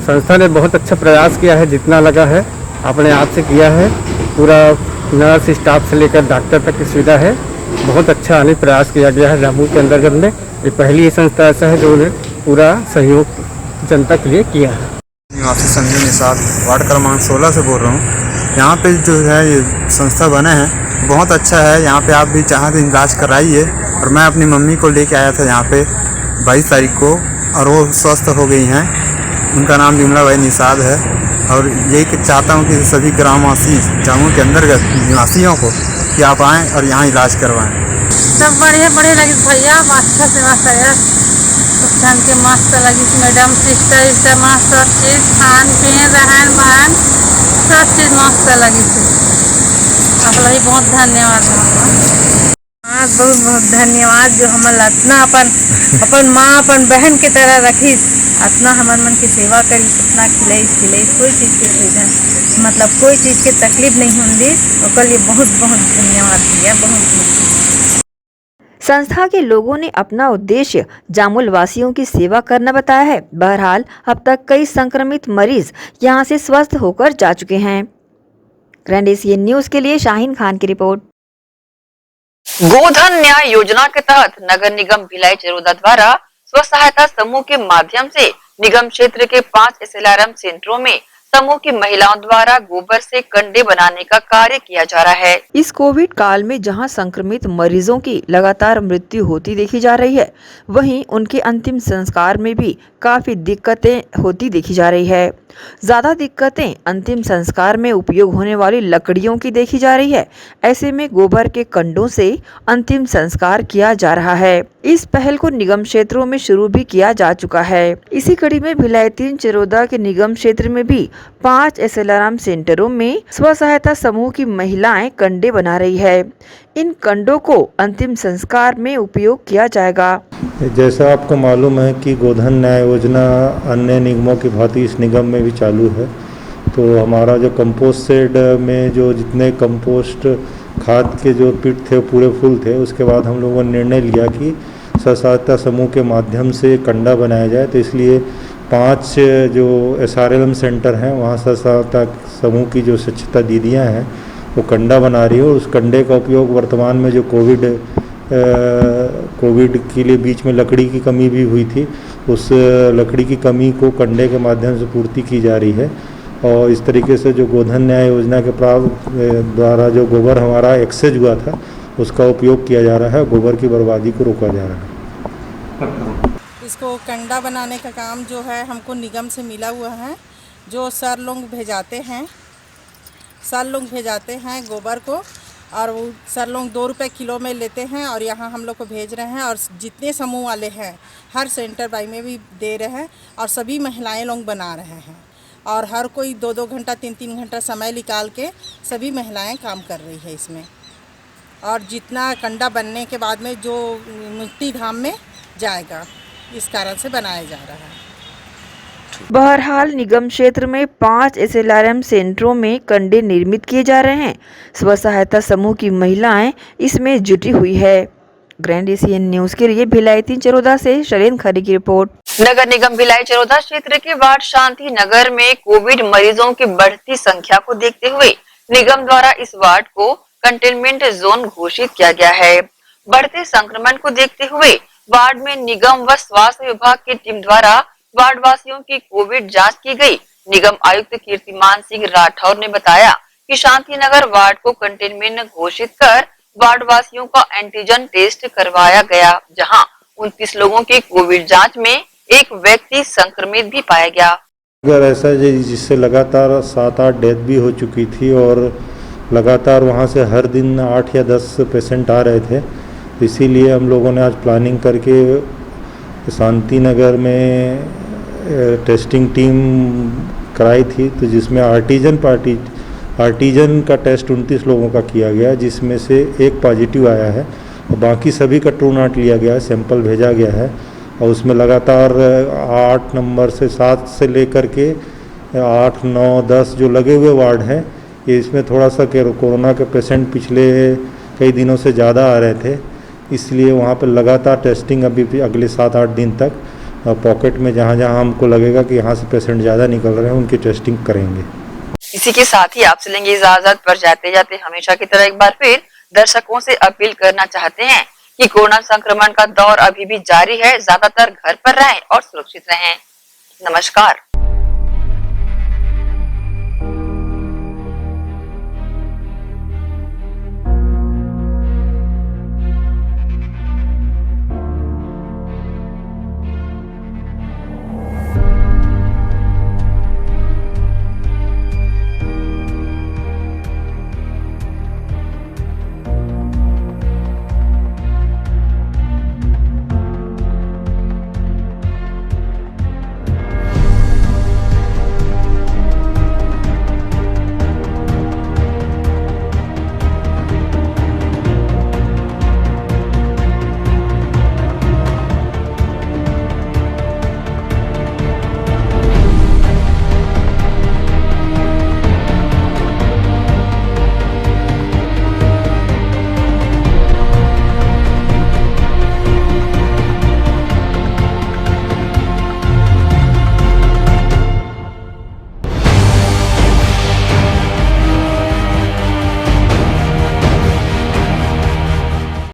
संस्था ने बहुत अच्छा प्रयास किया है, जितना लगा है अपने आप से किया है। पूरा नर्स स्टाफ से लेकर डॉक्टर तक की सुविधा है। बहुत अच्छा अनेक प्रयास किया गया है जामुल के अंतर्गत में। ये पहली ही संस्था ऐसा है जो उन्हें पूरा सहयोग जनता के लिए किया है। निवासी संजय निषाद, वार्ड क्रमांक 16 से बोल रहा हूँ। यहाँ पे जो है ये संस्था बना है बहुत अच्छा है। यहाँ पे आप भी चाहें तो इलाज कराइए। और मैं अपनी मम्मी को लेके आया था यहाँ पे 22 तारीख को और वो स्वस्थ हो गई हैं। उनका नाम विमला भाई निषाद है। और यही चाहता हूँ कि सभी ग्रामवासी जामुल के अंतर्गत निवासियों को कि आप आएँ और यहाँ इलाज करवाएँ। सब बढ़िया लगी भैया, अच्छा सेवा है। सब के मस्त लगी मैडम, सिस्टर मस्त, सब चीज़ खान पीन रहन सहन सब चीज़ मस्त लगी थी। आप लोग बहुत धन्यवाद। हाँ, बहुत बहुत धन्यवाद जो हमारे इतना अपन माँ अपन बहन की तरह रखी, इतना हमारे मन की सेवा करी, इतना खिलाई कोई चीज़ की सुविधा मतलब कोई चीज़ की तकलीफ नहीं होंगी। और लिए बहुत बहुत धन्यवाद भैया, बहुत। संस्था के लोगों ने अपना उद्देश्य जामुल वासियों की सेवा करना बताया है। बहरहाल अब तक कई संक्रमित मरीज यहां से स्वस्थ होकर जा चुके हैं। ग्रैंड एशियन न्यूज के लिए शाहीन खान की रिपोर्ट। गोधन न्याय योजना के तहत नगर निगम भिलाई चरोदा द्वारा स्व सहायता समूह के माध्यम से निगम क्षेत्र के 5 SLRM सेंटरों में समूह की महिलाओं द्वारा गोबर से कंडे बनाने का कार्य किया जा रहा है। इस कोविड काल में जहां संक्रमित मरीजों की लगातार मृत्यु होती देखी जा रही है, वहीं उनके अंतिम संस्कार में भी काफी दिक्कतें होती देखी जा रही है। ज्यादा दिक्कतें अंतिम संस्कार में उपयोग होने वाली लकड़ियों की देखी जा रही है। ऐसे में गोबर के कंडों से अंतिम संस्कार किया जा रहा है। इस पहल को निगम क्षेत्रों में शुरू भी किया जा चुका है। इसी कड़ी में भिलाई 3 चरोदा के निगम क्षेत्र में भी 5 SLRM सेंटरों में स्व सहायता समूह की महिलाएं कंडे बना रही है। इन कंडों को अंतिम संस्कार में उपयोग किया जाएगा। जैसा आपको मालूम है कि गोधन न्याय योजना अन्य निगमों की भांति इस निगम में भी चालू है। तो हमारा जो कंपोस्ट शेड में जो जितने कंपोस्ट खाद के जो पिट थे पूरे फुल थे, उसके बाद हम लोगों ने निर्णय लिया कि स्व सहायता समूह के माध्यम से कंडा बनाया जाए। तो इसलिए 5 जो SRLM सेंटर हैं वहाँ स्व सहायता समूह की जो स्वच्छता दीदियाँ हैं वो कंडा बना रही है। और उस कंडे का उपयोग वर्तमान में जो कोविड के लिए बीच में लकड़ी की कमी भी हुई थी, उस लकड़ी की कमी को कंडे के माध्यम से पूर्ति की जा रही है। और इस तरीके से जो गोधन न्याय योजना के द्वारा जो गोबर हमारा एक्सेज हुआ था उसका उपयोग किया जा रहा है, गोबर की बर्बादी को रोका जा रहा है। इसको कंडा बनाने का काम जो है हमको निगम से मिला हुआ है। जो सर लोग भेजाते हैं गोबर को, और वो सर लोग 2 रुपये किलो में लेते हैं और यहाँ हम लोग को भेज रहे हैं। और जितने समूह वाले हैं हर सेंटर बाई में भी दे रहे हैं और सभी महिलाएं लोग बना रहे हैं। और हर कोई 2-2 घंटा 3-3 घंटा समय निकाल के सभी महिलाएं काम कर रही है इसमें। और जितना कंडा बनने के बाद में जो मुक्ति धाम में जाएगा, इस कारण से बनाया जा रहा है। बहरहाल निगम क्षेत्र में 5 SLRM सेंटरों में कंडे निर्मित किए जा रहे हैं। स्व सहायता समूह की महिलाएं इसमें जुटी हुई है। ग्रैंड एशियन न्यूज के लिए भिलाई 3 चरोदा से शैलेंद्र खरे की रिपोर्ट। नगर निगम भिलाई चरोदा क्षेत्र के वार्ड शांति नगर में कोविड मरीजों की बढ़ती संख्या को देखते हुए निगम द्वारा इस वार्ड को कंटेनमेंट जोन घोषित किया गया है। बढ़ते संक्रमण को देखते हुए वार्ड में निगम व स्वास्थ्य विभाग की टीम द्वारा वार्ड वासियों की कोविड जांच की गई। निगम आयुक्त कीर्तिमान सिंह राठौर ने बताया कि शांति नगर वार्ड को कंटेनमेंट घोषित कर वार्ड वासियों का एंटीजन टेस्ट करवाया गया, जहां 29 लोगों की कोविड जांच में एक व्यक्ति संक्रमित भी पाया गया। अगर ऐसा जिससे लगातार 7-8 डेथ भी हो चुकी थी और लगातार वहां से हर दिन 8 या 10 पेशेंट आ रहे थे, इसीलिए हम लोगों ने आज प्लानिंग करके शांति नगर में टेस्टिंग टीम कराई थी। तो जिसमें आर्टिजन का टेस्ट 29 लोगों का किया गया, जिसमें से एक पॉजिटिव आया है और बाकी सभी का ट्रू नॉट लिया गया है, सैंपल भेजा गया है। और उसमें लगातार 8 नंबर से 7 से लेकर के 8, 9, 10 जो लगे हुए वार्ड हैं, ये इसमें थोड़ा सा कोरोना के पेशेंट पिछले कई दिनों से ज़्यादा आ रहे थे, इसलिए वहाँ पर लगातार टेस्टिंग अभी अगले 7-8 दिन तक पॉकेट में जहाँ जहाँ हमको लगेगा कि यहाँ से पेशेंट ज़्यादा निकल रहे हैं उनकी टेस्टिंग करेंगे। इसी के साथ ही आपसे लेंगे इजाजत, पर जाते जाते हमेशा की तरह एक बार फिर दर्शकों से अपील करना चाहते हैं कि कोरोना संक्रमण का दौर अभी भी जारी है। ज्यादातर घर पर रहें और सुरक्षित रहें। नमस्कार।